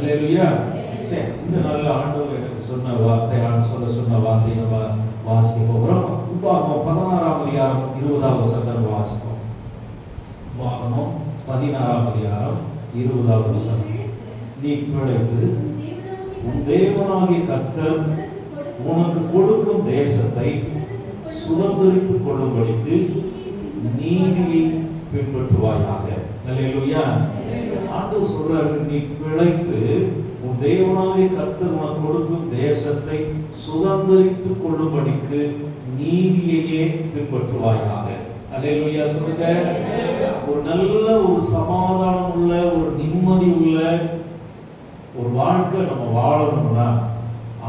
அல்லேலூயா. சரி, இந்த நல்ல ஆண்டவர் எனக்கு சொன்ன வார்த்தை, சொன்ன வார்த்தையை நம்ம வாசிக்க போகிறோம். உபாகமம் 16ஆம் அதிகாரம் 20ஆம் வசனம் வாசிப்போம். உபாகமம் 16ஆம் அதிகாரம் 20ஆம் வசனம். நீ பிழைத்து உன் தேவனாகிய கர்த்தர் உனக்கு கொடுக்கும் தேசத்தை சுதந்திரித்துக் கொள்ளும்படிக்கு நீதியை பின்பற்றுவாயாக. அல்லேலூயா. ஆண்டவர் சொல்றாரு, நீ பிழைத்து உன் தேவனாகிய கர்த்தர் உனக்கு கொடுக்கும் தேசத்தை சுதந்திரித்துக் கொள்ளும்படிக்கு நீதியையே பின்பற்றுவாயாக. அல்லேலூயா சொல்லுங்க. ஒரு நல்ல ஒரு சமாதானம் உள்ள ஒரு நிம்மதி உள்ள ஒரு வாழ்க்கை நம்ம வாழணும்னா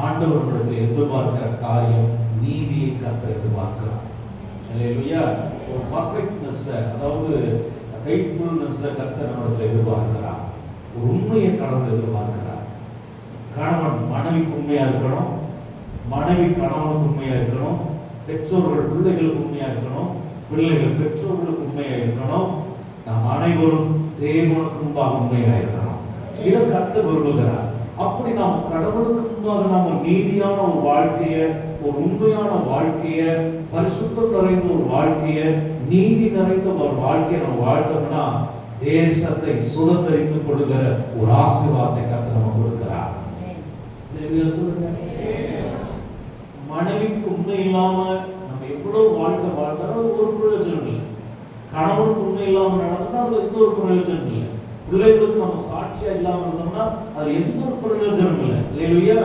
ஆண்டவர் நம்மளுக்கு எதிர்பார்க்கிற காரியம் நீதியை கர்த்தர் எதிர்பார்க்கிறார். அல்லேலூயா. ஒரு பர்ஃபெக்ட்னஸ், அதாவது ஃபெய்த்ஃபுல்னஸ் கர்த்தர் நம்மளுக்கு எதிர்பார்க்கிறார். ஒரு உண்மையை கடவுள் எதிர்பார்க்கிறார். கணவன் மனைவிக்கு உண்மையா இருக்கணும், மனைவி கணவனுக்கு உண்மையா இருக்கணும், பெற்றோர்கள் பிள்ளைகளுக்கு உண்மையா இருக்கணும், பிள்ளைகள் பெற்றோர்களுக்கு உண்மையா இருக்கணும், நாம் அனைவரும் தேவனுக்கு முன்பாக உண்மையா இருக்கணும். இதை கர்த்தர் விரும்புகிறார். அப்படி நாம் கடவுளுக்கு முன்பாக நாம நீதியான ஒரு வாழ்க்கைய, ஒரு உண்மையான வாழ்க்கைய, பரிசுத்தம் நிறைந்த ஒரு வாழ்க்கைய, நீதி நிறைந்த ஒரு வாழ்க்கையை நம்ம வாழ்ந்தோம்னா தேசத்தை சுதந்திரித்துக் கொள்ளுகிற ஒரு ஆசீர்வாதத்தை கர்த்தர் நம்ம கொடுக்கிறார். மனைவிக்கு உண்மை இல்லாம நம்ம எவ்வளவு வாழ்க்கை வாழ்ந்தாலும் ஒரு பிரயோஜனம் இல்லை. கணவனுக்கு உண்மை இல்லாம நடந்தோம்னா அதுல எந்த ஒரு பிரயோஜனம் இல்லை. பிள்ளைகளுக்கு நம்ம சாட்சியா இல்லாம இருந்தோம்னா அது எந்த ஒரு பிரயோஜனம் இல்லை. இல்லையா?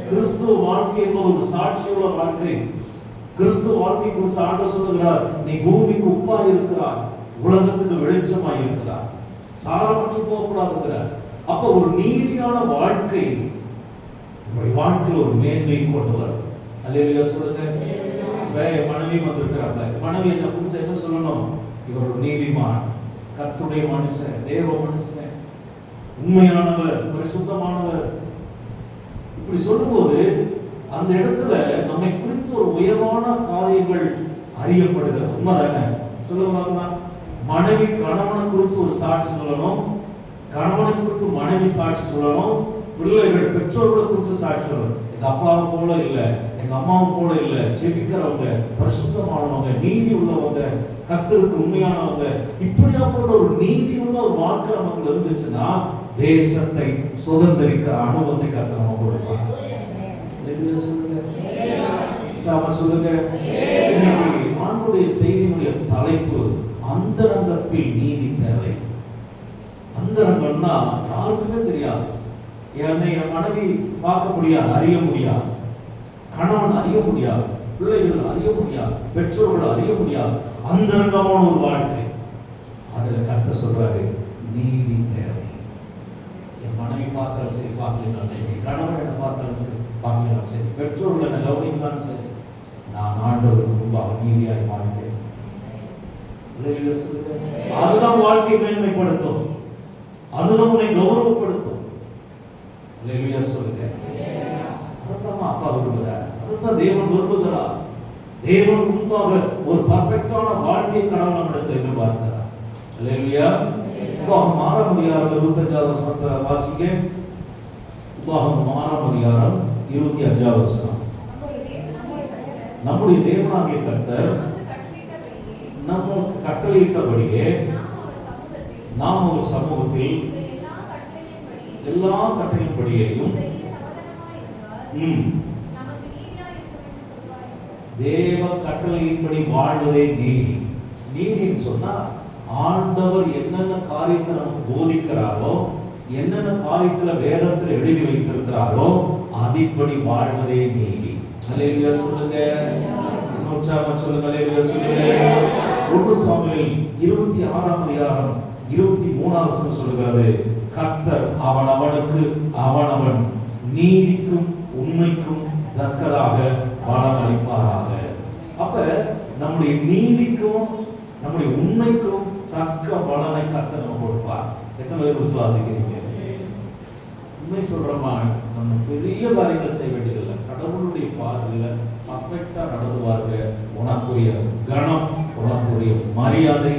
கிறிஸ்துவ வாழ்க்கை என்பது ஒரு சாட்சியுள்ள வாழ்க்கை. கிறிஸ்துவ வாழ்க்கை குறித்து ஆண்டவர் சொல்லுகிறார், நீ பூமிக்கு உப்பா இருக்கிறார், உலகத்துக்கு வெளிச்சமாய் இருக்கிறார், சாரமற்று போகக்கூடாதுங்கிறார். அப்ப ஒரு நீதியான வாழ்க்கை உங்களுடைய வாழ்க்கையில் ஒரு மேன்மையை கொண்டு வரும். அல்லேலூயா சொல்லுங்க. மனைவி வந்திருக்கிறாங்க, மனைவி என்ன குறிச்சு என்ன சொல்லணும்? இவர் ஒரு நீதிமான், கர்த்தருடைய மனுஷன், தேவ மனுஷன், உண்மையானவர், பரிசுத்தமானவர். இப்படி சொல்லும்போது அந்த இடத்துல நம்மை குறித்து ஒரு உயர்வான காரியங்கள் அறியப்படுகிறது. உண்மைதானே? சொல்லுவாங்க. மனைவி கணவனை குறித்து ஒரு சாட்சி சொல்லணும், கணவனை குறித்து மனைவி சாட்சி சொல்லணும், பிள்ளைகள் பெற்றோர்களை குறித்து சாட்சி சொல்லணும். எங்க அப்பாவை போல இல்லை, எங்க அம்மாவை போல இல்லை, ஜெபிக்கிறவங்க, பரிசுத்தமானவங்க, நீதி உள்ளவங்க, கர்த்தருக்கு உண்மையானவங்க, இப்படியாப்பட்ட ஒரு நீதி உள்ள ஒரு வாழ்க்கை நமக்கு இருந்துச்சுன்னா தேசத்தை சுதந்திரிக்கிற அனுபவத்தை கர்த்தர் நமக்கு கொடுப்பார். சொல்லுங்க. இன்னைக்கு ஆண்டுடைய செய்தியினுடைய தலைப்பு அந்தரங்கத்தில் நீதி தேவை. அந்தரங்கம்னா யாருக்குமே தெரியாது. என் மனைவி பார்க்க முடியாது, அறிய முடியாது, கணவன் அறிய முடியாது, பிள்ளைகள் அறிய முடியாது, பெற்றோர்கள் அறிய முடியாது. அந்தரங்கமான ஒரு வாழ்க்கை. அதுல கர்த்தர் சொல்றாரு, நீதி தேவை. என் மனைவி பார்த்தாலும் சரி, பார்க்கலனாலும் சரி, கணவன் என்ன பார்த்தாலும் சரி, பார்க்கலனாலும் சரி, பெற்றோர்கள் என்ன கவனிக்கலாலும் சரி, நான் ஆண்டவருக்கு முன்பாக நீதியாய் வாழ்ந்தேன். அதுதான் வாழ்க்கையை மேன்மைப்படுத்தும், அதுதான் உன்னை கௌரவப்படுத்தும். அல்லேலூயா சொல்லுங்க. அதைத்தான் அப்பா விரும்புகிறார், அதைத்தான் தேவன் விரும்புகிறார். தேவன் முன்பாக ஒரு பர்ஃபெக்டான வாழ்க்கையை கடவுள் நம்மிடத்தில் எதிர்பார்க்கிறார். அல்லேலூயா. உபாகமம் 6ஆம் அதிகாரம் 25ஆவது வசனத்தை வாசிங்க. உபாகமம் 6ஆம் அதிகாரம் 25ஆவது வசனம். நம்முடைய தேவனாகிய கர்த்தர் நமக்கு கட்டளையிட்டபடியே நாம் அவர் சமூகத்தில் எல்லா கட்டளையின்படியையும் தேவ கட்டளையின்படி வாழ்வதே நீதி. நீதின்னு சொன்னா ஆண்டவர் என்னென்ன காரியத்தை நமக்கு போதிக்கிறாரோ, என்னென்ன காரியத்துல வேதத்துல எழுதி வைத்திருக்கிறாரோ அதின்படி வாழ்வதே நீதி. அல்லேலூயா சொல்லுங்க. இன்னொரு சொல்லுங்க. அல்லேலூயா சொல்லுங்க. 1 சாமுவேல் 26ஆம் அதிகாரம் 23ஆம் வசனம் சொல்லுகிறது, கர்த்தர் அவனவனுக்கு அவனவன் நீதிக்கும் உண்மைக்கும் தக்கதாக பலன் அளிப்பாராக. அப்ப நம்முடைய நீதிக்கும் நம்முடைய உண்மைக்கும் தக்க பலனை கர்த்தர் நம்ம கொடுப்பார். எத்தனை பேர் விசுவாசிக்கிறீங்க? உண்மை சொல்றோமா? நம்ம பெரிய காரியங்கள் செய்ய வேண்டியதில்லை. கடவுளுடைய பார்வையில் பர்ஃபெக்டா நடந்துவாருங்க. உனக்குரிய கணம், உனக்குரிய மரியாதை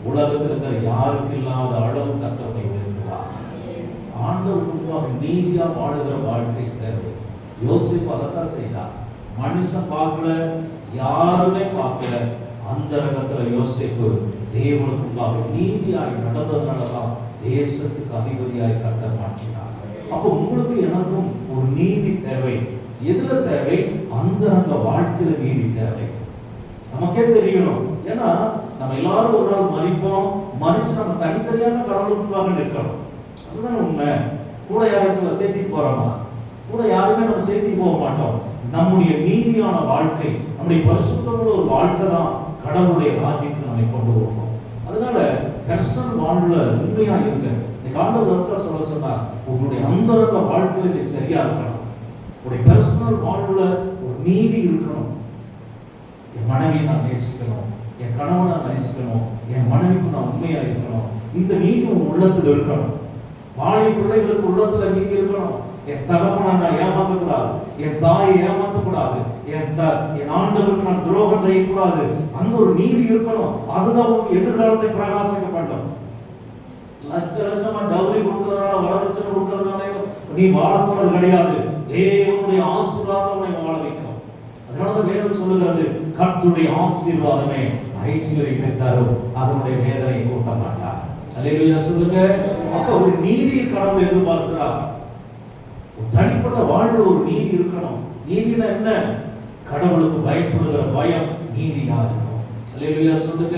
உலகத்தில் இருக்கிற யாருக்கு இல்லாத அளவு கர்த்தரை உயர்த்துவார். ஆண்டவருக்கு முன்பாக நீதியா வாழுகிற வாழ்க்கை தேவை. யோசிப்பு அதைத்தான் செய்தார். மனுஷன் பார்க்கல, யாருமே பார்க்கல. அந்த இடத்துல யோசிப்பு தேவனுக்கு முன்பாக நீதியாய் நடந்ததுனாலதான் தேசத்துக்கு அதிபதியாய் கர்த்தர் மாற்றினார். அப்போ உங்களுக்கு எனக்கும் ஒரு நீதி தேவை. எதுல தேவை? அந்த வாழ்க்கையில நீதி தேவை. நமக்கே தெரியணும். ஏன்னா நம்ம எல்லாரும் ஒரு நாள் மறிப்போம். மறிச்சு நம்ம தனித்தனியாக கடவுளுக்கு முன்பாக நிற்கணும். அதுதான் உண்மை. கூட யாராச்சும் சேர்த்திட்டு போறோமா? கூட யாருமே நம்ம சேர்த்திட்டு போக மாட்டோம். நம்முடைய நீதியான வாழ்க்கை, நம்முடைய பரிசுத்தமுள்ள ஒரு வாழ்க்கை தான் கடவுளுடைய ராஜ்யத்துக்கு நம்மை கொண்டு போகணும். அதனால பர்சனல் வாழ்வுல உண்மையா இருங்க. இந்த ஆண்டவர் சொல்ல சொன்னார், உங்களுடைய அந்தரங்க வாழ்க்கையில நீ சரியா இருக்கணும். உங்களுடைய பர்சனல் வாழ்வுல ஒரு நீதி இருக்கணும். என் மனைவியை நான் நேசிக்கணும், என் கணவனை நான் நேசிக்கணும், என் மனைவிக்கு நான் உண்மையா இருக்கணும். இந்த நீதி உன் உள்ளத்துல இருக்கணும். வாழை பிள்ளைகளுக்கு உள்ளத்துல நீதி இருக்கணும். என் தகப்பனை நான் ஏமாற்றக்கூடாது, என் தாயை ஏமாற்றக்கூடாது, என் ஆண்டவருக்கு நான் துரோகம் செய்யக்கூடாது. அந்த ஒரு நீதி இருக்கணும். அதுதான் எதிர்காலத்தை பிரகாசிக்க பண்ணணும். லட்ச லட்சமா டவுரி கொடுக்கறதுனால, வரதட்சணை கொடுக்கறதுனால நீ வாழ போறது கிடையாது. தேவனுடைய ஆசீர்வாதம் உன்னை வாழ வைக்கும். அதனாலதான் வேதம் சொல்லுகிறது, கர்த்தருடைய ஆசீர்வாதமே ஐஸ்வர்யத்தை தரும், அதனுடைய வேதனை கூட்ட மாட்டார். அல்லேலூயா சொல்லுங்க. அப்ப ஒரு நீதியை கடவுள் எதிர்பார்க்கிறார். தனிப்பட்ட வாழ்வு ஒரு நீதி இருக்கணும். நீதினா என்ன? கடவுளுக்கு பயப்படுகிற பயம் நீதியா இருக்கணும். அல்லேலூயா சொல்லுங்க.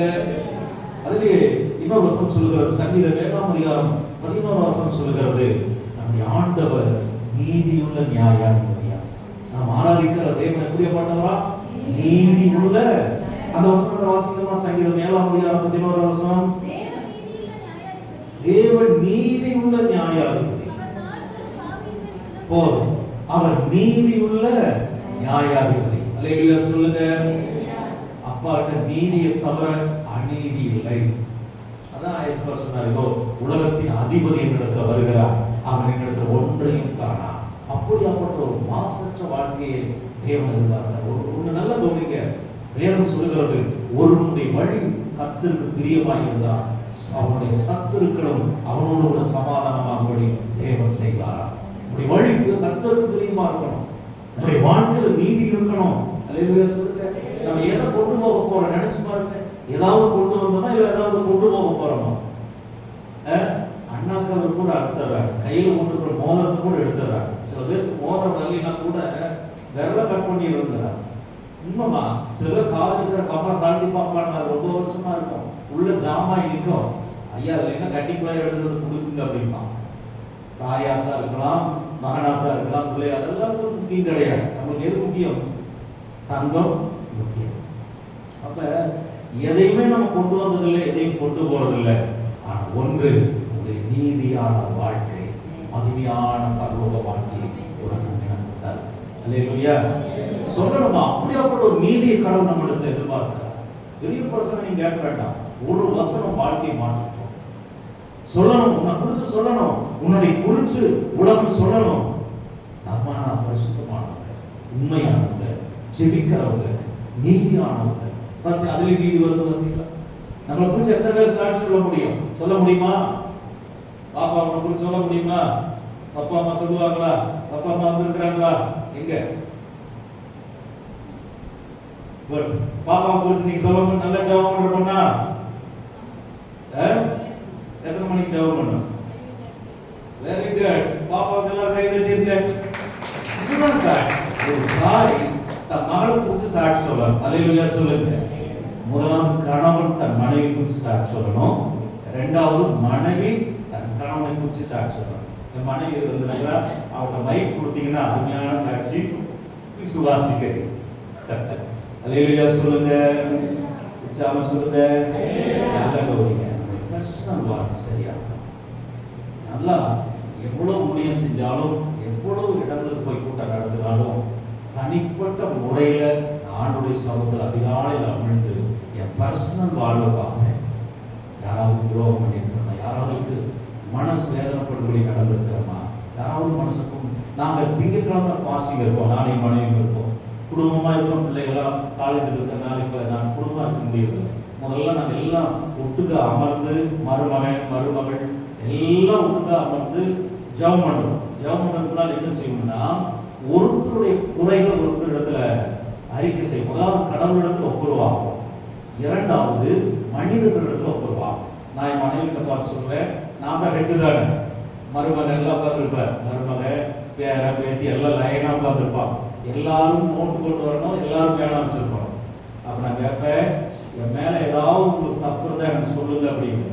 அதுலயே இன்னொரு வசனம் சொல்லுகிறது, சங்கீதம் 7:11 சொல்லுகிறது, நம்முடைய ஆண்டவர் நீதியுள்ள நியாயாதிபதியா. நாம் ஆராதிக்கிற தேவன் எப்படிப்பட்டவரா? நீதியுள்ள. அந்த வசனத்தை வாசிக்கணுமா? சங்கீதம் 7:11 தேவன் நீதியுள்ள நியாயாதிபதி. போதும், அவர் நீதியுள்ள நியாயாதிபதி. அல்லேலூயா சொல்லுங்க. அப்பாட்ட நீதியை தவிர அநீதி இல்லை. அதான் ஐயப்பர் சொன்னார், இதோ உலகத்தின் அதிபதி என்னிடத்துல வருகிறார், அவன் என்னிடத்துல ஒன்றையும் காணா. அப்படியாப்பட்ட ஒரு மாசற்ற வாழ்க்கையை தேவன் எதிர்பார்த்தார். ஒன்று நல்ல கவனிக்க, வேதம் சொல்லுகிறது, ஒருவனுடைய வழி கர்த்தருக்கு பிரியமாய் இருந்தார், அவனுடைய சத்துருக்களும் அவனோடு ஒரு சமாதானமாகும்படி தேவன் செய்வாராம். உடைய வழி கர்த்தருக்கு பிரியமா இருக்கணும். உடைய வாழ்க்கையில நீதி இருக்கணும். அல்லேலூயா சொல்லுங்க. நம்ம எதை கொண்டு போக போறோம் நினைச்சு பாருங்க. ஏதாவது கொண்டு வந்தோமா இல்ல ஏதாவது கொண்டு போக போறோமா? அண்ணாக்கள் கூட எடுத்துறாங்க, கையில கொண்டு மோதிரத்தை கூட எடுத்துறாங்க. சில பேருக்கு மோதிரம் வரலைன்னா கூட விரல கட் பண்ணி இருந்தாங்க. உண்மைமா, சில பேர் காலேஜ் இருக்கிற கப்பலை தாண்டி பார்ப்பாங்க, அது ரொம்ப வருஷமா இருக்கும், உள்ள ஜாமாய் நிற்கும். ஐயா அதுல என்ன கட்டிக்குள்ளாய் எடுக்கிறது கொடுக்குங்க அப்படின்னா, தாயாத்தா இருக்கலாம், மகனாத்தா இருக்கலாம், பிள்ளையா, அதெல்லாம் முக்கியம் கிடையாது. நம்மளுக்கு எது முக்கியம்? தங்கம் முக்கியம். அப்ப எதையுமே நம்ம கொண்டு வந்ததில்லை, எதையும் கொண்டு போறதில்லை. ஆனா ஒன்று, உடைய நீதியான வாழ்க்கை, மகிமையான பரலோக வாழ்க்கையை உனக்கு எனக்கு தரும். அல்லேலூயா சொல்லணுமா? அப்படியாப்பட்ட ஒரு நீதியை கடவுள் நம்ம இடத்துல எதிர்பார்க்கிறார். பெரிய பிரச்சனை நீங்க கேட்க வேண்டாம். ஒரு வசனம் வாழ்க்கையை மாற்றிட்டோம் சொல்லணும். உன்னை குறிச்சு சொல்லணும், உன்னுடைய குறிச்சு உலகம் சொல்லணும். நம்ம நான் பரிசுத்தமானவங்க, உண்மையானவங்க, ஜெபிக்கிறவங்க, நீதியானவங்க. பார்த்து அதுல நீதி வருது பார்த்தீங்களா? நம்மளை குறிச்சு எத்தனை பேர் சாட்சி சொல்ல முடியும்? சொல்ல முடியுமா? பாப்பா அவனை குறிச்சு சொல்ல முடியுமா? அப்பா அம்மா சொல்லுவாங்களா? அப்பா அம்மா வந்திருக்கிறாங்களா? எங்க பாப்பா குறிச்சு நீங்க சொல்ல முடியும்? நல்ல ஜெபம் பண்றோம்னா எத்தனை மணிக்கு ஜெபம் பண்ணணும்? Very good. பாப்பாவுக்கு எல்லாம் கை தட்டிருங்க. இதுதான் சாட்சி. ஒரு தாய் தன் மகளை குறிச்சு சாட்சி சொல்லணும். அல்லேலூயா சொல்லுங்க. முதலாவது கணவன் தன் மனைவி குறிச்சு சாட்சி சொல்லணும். இரண்டாவது மனைவி தன் கணவனை குறிச்சு சாட்சி சொல்லணும். என் மனைவி இருந்தா அவங்க மைக் கொடுத்தீங்கன்னா அருமையான சாட்சி விசுவாசிக்கிறது. அல்லேலூயா சொல்லுங்க. உற்சாகமா சொல்லுங்க. நல்லா கவனிங்க. பர்சனல் வாழ்க்கை சரியா நல்லா எவ்வளவு ஊழியம் செஞ்சாலும், எவ்வளவு இடங்களுக்கு போய் கூட்டம் நடத்தினாலும், தனிப்பட்ட முறையில ஆண்டுடைய சமூகத்தில் அதிகாலையில் அமிழ்ந்து என் பர்சனல் வாழ்வை பார்ப்பேன். யாராவது துரோகம் பண்ணியிருக்கிறோமா? யாராவது மனசு வேதனைப்படும்படி நடந்திருக்கிறோமா? யாராவது மனசுக்கும் நாங்கள் திங்கட்கிழமை பாசிங்க இருக்கோம், நானே மனைவி இருக்கோம், குடும்பமா இருக்கோம், பிள்ளைகளா காலேஜில் இருக்கிறனால இப்ப நான் குடும்பமா இருக்க முடியவில்லை. முதல்ல நாங்கள் எல்லாம் ஒட்டுக்க அமர்ந்து, மருமகன் மருமகள் எல்லாம் ஒட்டுக்க அமர்ந்து ஜெபம் பண்ணுவோம். ஜெபம் பண்ணுறதுனால என்ன செய்யணும்னா, ஒருத்தருடைய குறைகள் ஒருத்தர் இடத்துல அறிக்கை செய்யும். முதலாவது கடவுளிடத்தில் ஒப்புருவாகும், இரண்டாவது மனிதர்களிடத்தில் ஒப்புருவாகும். நான் என் மனைவிட்ட பார்த்து சொல்லுவேன், நான் தான் 2 தானே, மருமகன் எல்லாம் உட்காந்துருப்பேன், மருமகன் பேர பேத்தி எல்லாம் லைனா உட்காந்துருப்பான், எல்லாரும் நோட்டு கொண்டு வரணும், எல்லாரும் பேனா வச்சிருக்கணும். அப்ப நான் கேட்பேன், என் மேல ஏதாவது உங்களுக்கு தப்பு இருந்தா எனக்கு சொல்லுங்க அப்படின்னு.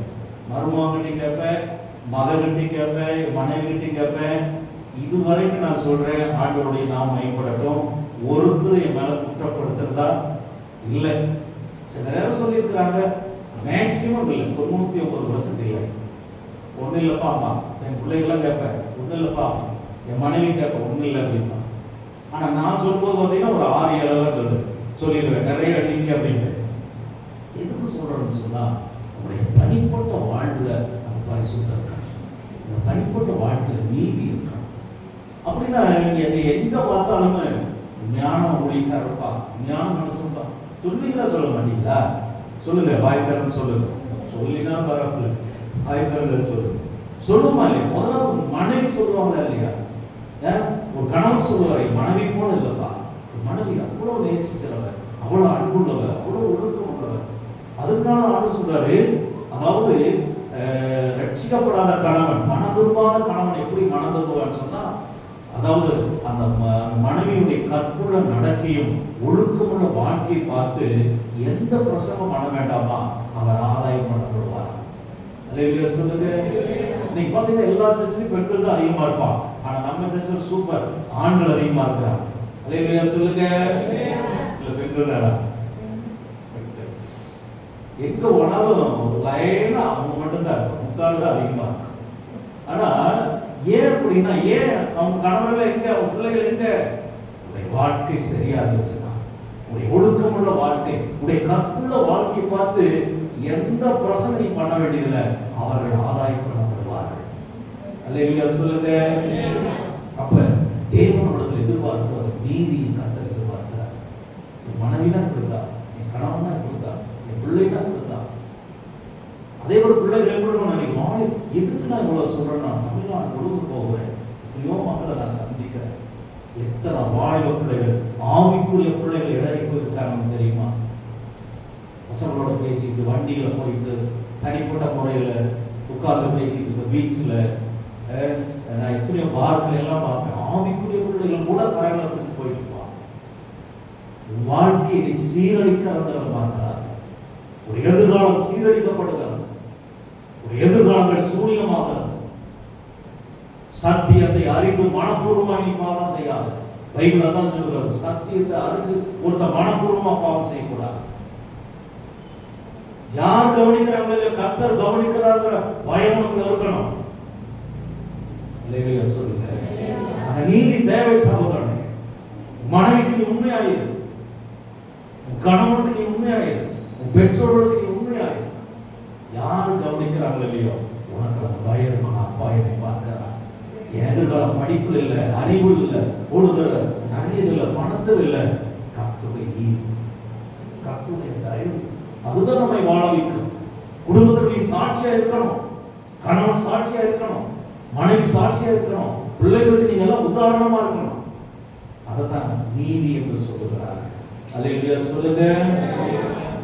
மருமகன்கிட்டையும் கேட்பேன், மகன்கிட்டையும் கேட்பேன், என் மனைவிகிட்டையும் கேட்பேன். இதுவரைக்கும் நான் சொல்றேன், ஆண்டவருடைய நாம் மைப்படட்டும், ஒருத்தர் என் மேல குற்றப்படுத்துறதா இல்லை. சில நேரம் சொல்லியிருக்கிறாங்க, மேக்சிமம் இல்லை, 99% இல்லை. ஒன்றும் இல்லைப்பா அம்மா, என் பிள்ளைகள்லாம் கேட்பேன், ஒன்றும் இல்லைப்பா, என் மனைவி கேட்பேன், ஒன்றும் இல்லை அப்படின்னா. ஆனால் நான் சொல்லும்போது பார்த்தீங்கன்னா ஒரு 6-7 சொல்லிடுவேன், நிறைய அடிங்க அப்படின்னு. எதுக்கு சொல்றேன்னு சொன்னா, உங்களுடைய தனிப்பட்ட வாழ்வில் அந்த பரிசுத்தம் இருக்கணும், இந்த தனிப்பட்ட வாழ்க்கையில் நீதி இருக்கணும். அப்படின்னா என்னை எங்க பார்த்தாலுமே ஞானம் ஊழியக்காரப்பா, ஞானம் மனுஷன்பா சொல்லுவீங்களா, சொல்ல மாட்டீங்களா? சொல்லுங்க, வாய் திறந்து சொல்லுங்க. சொல்லினா பரவாயில்ல, வாய் திறந்து சொல்லுங்க. சொல்லுமா இல்லையா? முதல்ல மனைவி சொல்லுவாங்களா இல்லையா? ஒரு கணவன் சொல்லுவாரு, மனைவி போல இல்லப்பா, மனைவி அவ்வளவு நேசிக்கிறவர், அவ்வளவு அன்புள்ளவர், அவ்வளவு ஒழுக்கம் உள்ளவர். அதுக்குனால ஆண்டு சொல்றாரு, அதாவது ரட்சிக்கப்படாத கணவன், மனம் திரும்பாத கணவன் எப்படி மனம் திரும்புவான்னு சொன்னா, அதாவது அந்த மனைவியுடைய கற்புள்ள நடக்கையும் ஒழுக்கமுள்ள வாழ்க்கையை பார்த்து எந்த பிரசவம் பண்ண வேண்டாமா அவர் ஆதாயம் பண்ணப்படுவார். அல்லேலூயா சொல்லுங்க. இன்னைக்கு பார்த்தீங்கன்னா எல்லா சர்ச்சிலும் பெண்கள் தான் அதிகமா இருப்பாங்க, ஆனா நம்ம சர்ச்சில் சூப்பர் ஆண்கள் அதிகமா இருக்கிறாங்க. அல்லேலூயா சொல்லுங்க. இல்ல பெண்கள் தானா? எங்க போனாலும் லைனா அவங்க மட்டும்தான் இருக்கும், முக்கால் தான் அதிகமா இருக்கும். ஆனா ஏன் அப்படின்னா, ஏன் அவங்க கணவர்கள் எங்க, அவங்க பிள்ளைகள் எங்க? உடைய வாழ்க்கை சரியா இருந்துச்சுன்னா, உடைய ஒழுக்கமுள்ள வாழ்க்கை, உடைய கற்புள்ள வாழ்க்கையை பார்த்து எந்த பிரசனையும் பண்ண வேண்டியதில்லை, அவர்கள் ஆதாயம் பண்ணப்படுவார்கள். அல்லேலூயா சொல்லுங்க. அப்ப தேவனுடைய எதிர்பார்க்கிறது நீதியின் கர்த்தர் எதிர்பார்க்கிறார். என் மனைவினா கொடுத்தா, என் கணவனா கொடுத்தா, என் பிள்ளைனா கொடுத்தா. அதே ஒரு பிள்ளைகள் எப்படி நினைக்கும், எதுக்கு நான் இவ்வளவு சொல்றேன், நான் தமிழ்நாடு முழுக்க போகிறேன், எத்தனையோ மக்களை நான் சந்திக்கிறேன், எத்தனை வாலிப பிள்ளைகள், ஆவிக்குரிய பிள்ளைகள் இடறி போயிருக்காங்க தெரியுமா? பசங்களோட பேசிட்டு, வண்டியில போயிட்டு, தனிப்பட்ட முறையில உட்கார்ந்து பேசிட்டு, பீச்சில் நான் எத்தனையோ பார்களை எல்லாம் பார்ப்பேன். ஆவிக்குரிய பிள்ளைகள் கூட கரைகளை பிடிச்சு போயிட்டு இருப்பான். வாழ்க்கையை சீரழிக்கிறவங்களை பார்க்கிறார். ஒரு எதிர்காலம் சீரழிக்கப்படுகிறது, ஒரு எதிர்காலங்கள் சூனியமாகிறது. சத்தியத்தை அறிந்து மனப்பூர்வமாக நீ பாவம் செய்யாது. பைபிள் அதான் சொல்லுகிறது, சத்தியத்தை அறிஞ்சு ஒருத்த மனப்பூர்வமா பாவம் செய்யக்கூடாது. யார் கவனிக்கிறாங்க, கர்த்தர் கவனிக்கிறாங்கிற பயம் நமக்கு இருக்கணும். அல்லேலூயா சொல்லுங்க. அந்த நீதி தேவை சகோதரனே. மனைவிக்கு நீ உண்மையாயிரு, கணவனுக்கு நீ உண்மையாயிரு, பெற்றோர்களுக்கு நீ உண்மையாயிரு. யாரு கவனிக்கிறாங்க இல்லையோ, உனக்கு அந்த பயம் இருக்கணும். அப்பா என்னை பார்க்கிறார், எதிர்காலம் படிப்புல இல்லை, அறிவு இல்லை, ஒழுங்குற நிறைய இல்லை, பணத்தில் இல்லை, கர்த்தருடைய தயவு அதுதான் நம்மை வாழ வைக்கும். குடும்பத்திற்கு சாட்சியா இருக்கணும், கணவன் சாட்சியா இருக்கணும், மனைவி சாட்சியா இருக்கணும், பிள்ளைகளுக்கு நீங்க எல்லாம் உதாரணமா இருக்கணும். அதைத்தான் நீதி என்று சொல்லுகிறார். அல்லேலூயா சொல்லுங்க.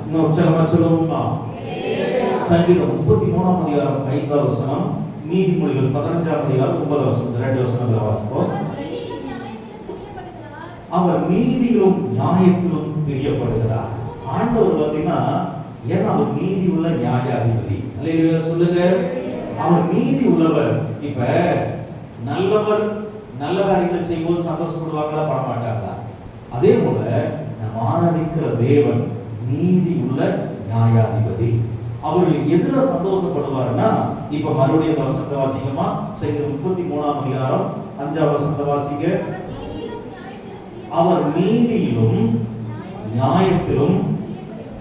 இன்னும் உச்சரமா சொல்லுவோமா? சங்கீதம் 33ஆம் அதிகாரம் 5ஆம் வசனம், நீதிமொழிகள் 15ஆம் அதிகாரம் 9ஆம் வசனம், 2 வசனங்களை வாசிப்போம். அவர் நீதியிலும் நியாயத்திலும் பிரியப்படுகிறார். ஆண்டவர் பார்த்தீங்கன்னா, ஏன்னா அவர் நீதி உள்ள நியாயாதிபதி. அல்லேலூயா சொல்லுங்க. அவர் நீதி உள்ளவர். இப்ப நல்லவர் நல்ல காரியங்களை செய்யும்போது சந்தோஷப்படுவாங்களா, பட மாட்டாங்களா? அதே போல நாம் ஆராதிக்கிற தேவன் நீதி உள்ள நியாயாதிபதி. அவர் எதுல சந்தோஷப்படுவார்னா, இப்ப மறுபடியும் அந்த வசனத்தை வாசிக்கமா? சங்கீதம் 33ஆம் அதிகாரம் 5ஆம் வசனத்தை வாசிக்க. அவர் நீதியிலும் நியாயத்திலும்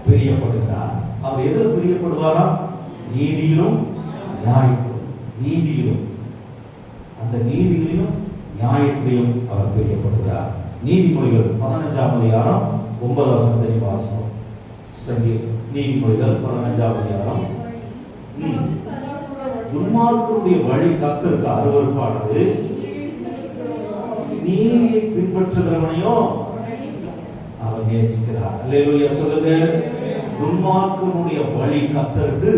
பிரியப்படுகிறார். அவர் எதில் பிரியப்படுவாரா? நீதியிலும் நியாயத்திலும். நீதியிலும், அந்த நீதியிலும் நியாயத்திலும் அவர் பிரியப்படுகிறார். நீதிமொழிகள் 15ஆம் அதிகாரம் 9ஆம் வசனத்தை வாசிப்போம். நீதிமொழிகள் 15ஆம் அதிகாரம் துன்மார்க்கருடைய வழி கர்த்தருக்கு அருவருப்பானது, நீதியை பின்பற்றுகிறவனையோ அவர் நேசிக்கிறார். அல்லேலூயா சொல்லுங்க. துன்மார்க்கனுடைய வழி கர்த்தருக்கு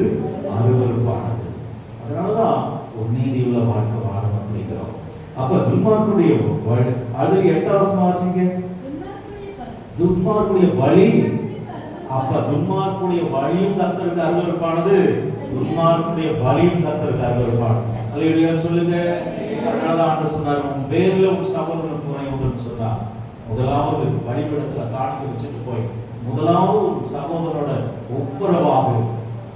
அருவருப்பானது. அதனாலதான் ஒரு நீதியுள்ள வாழ்க்கை வாழணும் அப்படிங்கிறோம். அப்ப துன்மார்க்கனுடைய வழி, அது 8வது வாசிங்க. துன்மார்க்கனுடைய வழி, அப்ப துன்மார்க்கனுடைய வழியும் கர்த்தருக்கு அருவருப்பானது, துன்மார்க்கனுடைய வழியும் கர்த்தருக்கு அருவருப்பானது. அல்லேலூயா சொல்லுங்க. அதனாலதான் ஆண்டவர் சொன்னார், உன் பேர்ல உன் சகோதரன் துணை உண்டுன்னு சொன்னார். முதலாவது வழிபடத்துல காணிக்கை வச்சுட்டு போய் முதலாவது ஒரு சகோதரனோட ஒப்புரவாக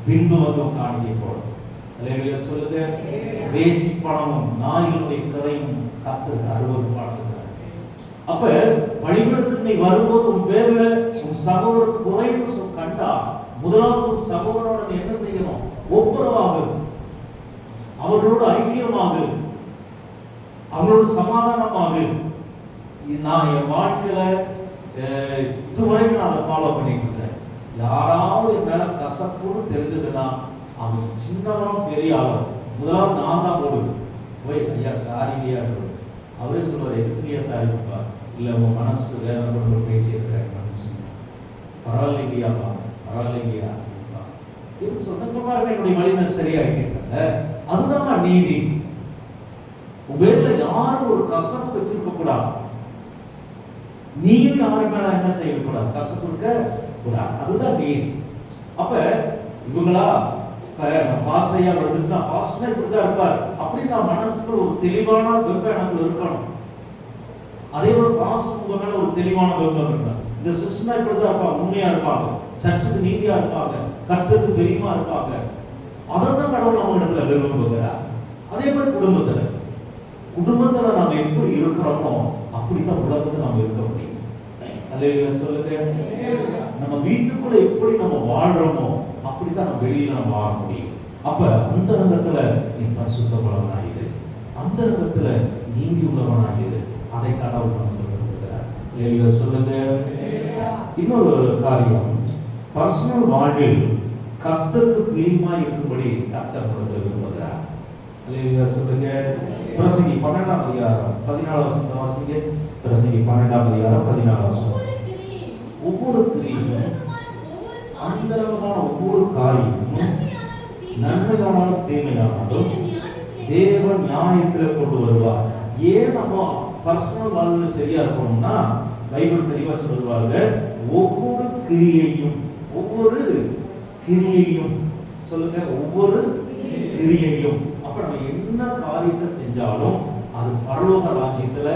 பின்பு வந்து காணிக்கை போடும். அல்லேலூயா சொல்லுங்க. தேசி பணமும் நாய்களுடைய கரையும் கர்த்தருக்கு அருவருப்பானது. அப்ப வழிபடத்துக்கு நீ வரும்போது உன் பேர்ல உன் சகோதரர் குறைன்னு கண்டா முதலாவது உன் சகோதரனோட நீ என்ன செய்யணும்? ஒப்புரவாக, அவர்களோட ஐக்கியமாக, அவங்களோட சமாதானமாக. நான் என் வாழ்க்கையில இதுவரைக்கும் நான் அதை ஃபாலோ பண்ணிட்டு இருக்கிறேன். யாராவது என் மேல கசப்புன்னு தெரிஞ்சதுன்னா அவன் சின்னவனும் பெரிய ஆளும் முதலாவது நான் தான் போடுவேன். போய் ஐயா சாரிங்கய்யா, அவரே சொல்லுவார், எதுக்குயா சாரி கொடுப்பா? இல்லை உங்க மனசு வேற கொண்டு பேசியிருக்கிறேன், பரவாயில்லைங்கய்யாப்பா, பரவாயில்லைங்கய்யா. இது சொன்ன பாருங்க, என்னுடைய வழிமை சரியாகிட்டாங்க. அதுதான் நீதி. உங்க பேர்ல யாரும் ஒரு கசப்பு வச்சிருக்க கூடாது. நீயும் யாரு மேல என்ன செய்யக்கூடாது? கசப்பு இருக்க கூடாது. அதுதான் நீதி. அப்ப இவங்களா பாஸ்டையா வருதுன்னா பாஸ்டா இப்படிதான் இருப்பார் அப்படின்னு நான் மனசுக்குள்ள ஒரு தெளிவான வெப்பம் எனக்கு இருக்கணும். அதே போல பாஸ்டர் உங்க மேல ஒரு தெளிவான வெப்பம் இருக்கணும். இந்த சிஸ்டமா இப்படிதான் இருப்பாங்க, உண்மையா இருப்பாங்க, சர்ச்சுக்கு நீதியா இருப்பாங்க, கர்த்தருக்கு தெரியுமா இருப்பாங்க. அதான் கடவுள் நம்ம இடத்துல விரும்புகிறார். அதே மாதிரி குடும்பத்துல நாம எப்படி இருக்கிறோமோ அப்படித்தான் உலகத்துல நாம இருக்க முடியும். அல்லேலூயா சொல்லுங்க. நம்ம வீட்டுக்குள்ள எப்படி நம்ம வாழ்றோமோ அப்படித்தான் நம்ம வெளியில நம்ம வாழ முடியும். அப்ப அந்தரங்கத்துல நீ பரிசுத்தமானவனாயிரு, அந்தரங்கத்துல நீதி உள்ளவனாயிரு. அதை கடவுள் நமக்கு விரும்புகிறார். அல்லேலூயா சொல்லுங்க. இன்னொரு காரியம், பர்சனல் வாழ்வில் கர்த்தருக்கு பிரியமாய் இருக்கும்படி கர்த்தர் நமக்கு விரும்புகிறார். அல்லேலூயா சொல்லுங்க. பிரசங்கி 12ஆம் அதிகாரம் 14ஆம் வசனம் வாசிங்க. பிரசங்கி 12ஆம் அதிகாரம் 14ஆம் வசனம். ஒவ்வொரு கிரியையும் அந்தரங்கமான ஒவ்வொரு காரியமும் நன்மையானாலும் தீமையானாலும் தேவன் நியாயத்தில் கொண்டு வருவார். ஏன் நம்ம பர்சனல் வாழ்வில் சரியா இருக்கணும்னா பைபிள் தெளிவா சொல்லுவாங்க, ஒவ்வொரு கிரியையும் சொல்லுங்க, ஒவ்வொரு கிரியையும். அப்ப நம்ம என்ன காரியத்தை செஞ்சாலும் அது பரலோக ராஜ்யத்துல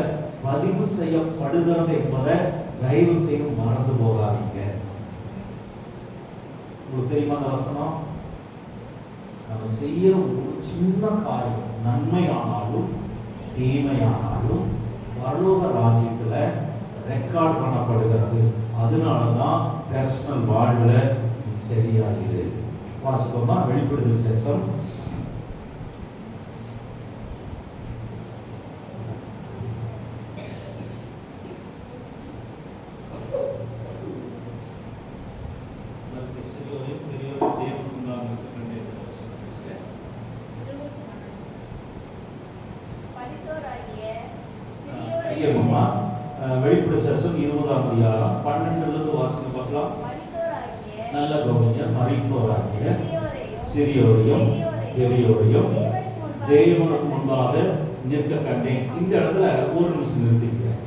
பதிவு செய்யப்படுகிறது என்பதை தயவு செய்து மறந்து போகாதீங்க. உங்களுக்கு தெரியுமா அந்த வசனம்? நம்ம செய்யற ஒரு சின்ன காரியம் நன்மையானாலும் தீமையானாலும் பரலோக ராஜ்யத்துல ரெக்கார்ட் பண்ணப்படுகிறது. அதனாலதான் பர்சனல் வாழ்வுல சரியாகிறது. வாசிப்போமா? வெளிப்படுத்தல் விசேஷம் 20ஆம் அதிகாரம் 12 வாசிங்க பார்க்கலாம். நல்ல கவனிங்க. மரித்தோராகிய சிறியோரையும் பெரியோரையும் தேவனுக்கு முன்பாக நிற்க கண்டேன். இந்த இடத்துல ஒரு நிமிஷம் நிறுத்திக்கிறேன்.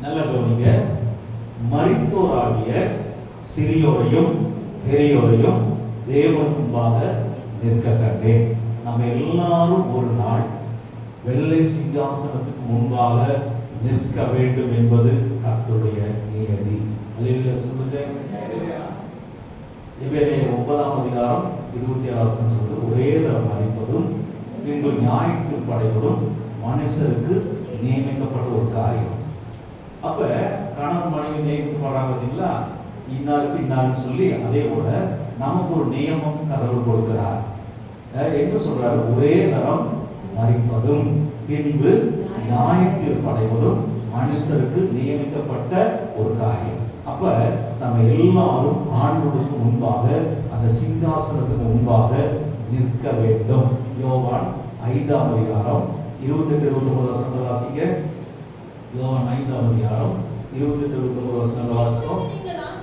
நல்ல கவனிங்க. மரித்தோராகிய சிறியோரையும் பெரியோரையும் தேவனுக்கு முன்பாக நிற்க கண்டேன். நம்ம எல்லாரும் ஒரு நாள் வெள்ளை சிங்காசனத்துக்கு முன்பாக நிற்க வேண்டும் என்பது கர்த்தருடைய நியதி. அல்லேலூயா சொல்லுங்க. எபிரேயர் 9ஆம் அதிகாரம் 27ஆம் வசனம் சொல்லுது, ஒரே தரம் மரிப்பதும் பின்பு நியாயத்தில் படைப்பதும் மனுஷருக்கு நியமிக்கப்பட்ட ஒரு காரியம். அப்ப கணவன் மனைவி நியமிக்கப்படுறாங்க பார்த்தீங்களா, இன்னாருக்கு இன்னாருன்னு சொல்லி. அதே போல நமக்கு ஒரு நியமம் கடவுள் கொடுக்கிறார். என்ன சொல்றாரு? ஒரே தரம் மரிப்பதும் பின்பு நியாயத்தில் படைவதும் மனுஷருக்கு நியமிக்கப்பட்ட ஒரு காரியம். அப்ப நம்ம எல்லாரும் ஆண்டவருக்கு முன்பாக அந்த சிங்காசனத்துக்கு முன்பாக நிற்க வேண்டும். யோவான் 5ஆம் அதிகாரம் 28-29 வசனங்களை வாசிங்க. யோவான் 5ஆம் அதிகாரம் 28-29 வசனங்களை வாசிப்போம்.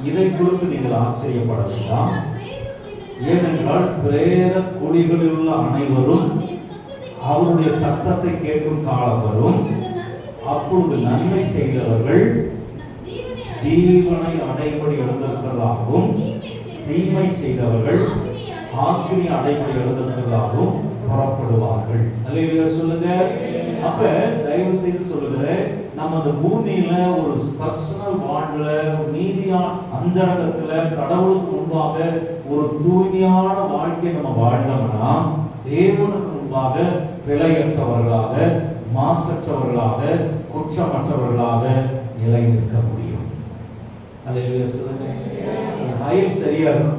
இதை குறித்து நீங்கள் ஆச்சரியப்பட வேண்டாம், ஏனென்றால் பிரேத குடிகளில் உள்ள அனைவரும் அவருடைய சத்தத்தை கேட்கும் காலம் வரும். அப்பொழுது நன்மை செய்தவர்கள் ஜீவனை அடைபடி எழுந்திருக்கிறதாகவும், தீமை செய்தவர்கள் ஆக்கினி அடைபடி எழுந்திருக்கிறதாகவும் புறப்படுவார்கள். அல்லேலூயா சொல்லுங்க. அப்ப தயவு செய்து சொல்லுகிறேன், நம்ம அந்த பூமியில ஒரு பர்சனல் வாழ்வுல, நீதியான அந்தரங்கத்துல கடவுளுக்கு முன்பாக ஒரு தூய்மையான வாழ்க்கையை நம்ம வாழ்ந்தோம்னா தேவனுக்கு முன்பாக பிழையற்றவர்களாக, மாசற்றவர்களாக, குற்றமற்றவர்களாக நிலை நிற்க முடியும். அல்லேலூயா சொல்லுங்க. பயம் சரியா இருக்கும்.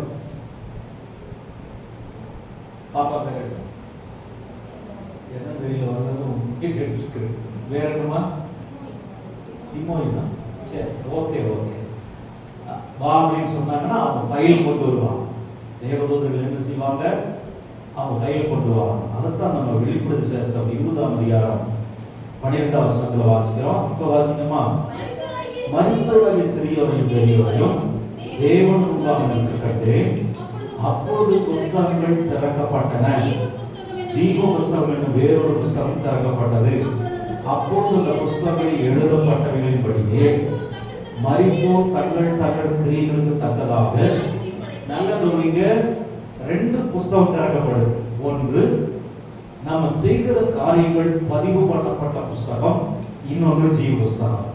பாப்பா பேர் என்ன வெளியில வந்தது வேற என்னமா? திமோயினா? சரி, ஓகே ஓகே. வா அப்படின்னு சொன்னாங்கன்னா அவன் கையில் கொண்டு வருவான். தேவதூதர்கள் என்ன செய்வாங்க? அவன் கையில் கொண்டு வருவாங்க. அதைத்தான் நம்ம வெளிப்படுத்தி சேஸ்திரம் 20ஆம் அதிகாரம் 12ஆம் வசனத்துல வாசிக்கிறோம். இப்ப வாசிக்கமா? மரித்தோராகிய சிறியோரையும் பெரியோரையும் தேவன் முன்பாக நிற்கட்டு, அப்பொழுது புஸ்தகங்கள் திறக்கப்பட்டன. ஜீவ புஸ்தகம் என்னும் வேறொரு புஸ்தகம் திறக்கப்பட்டது. அப்பொழுது அந்த புஸ்தகங்களில் எழுதப்பட்டவைகளின்படியே மரித்தோர் தங்கள் தங்கள் கிரியைகளுக்கு தக்கதாக, நல்ல கவனிங்க, 2 புஸ்தகம் திறக்கப்படுது. ஒன்று நம்ம செய்கிற காரியங்கள் பதிவு பண்ணப்பட்ட புஸ்தகம், இன்னொன்று ஜீவ புஸ்தகம்.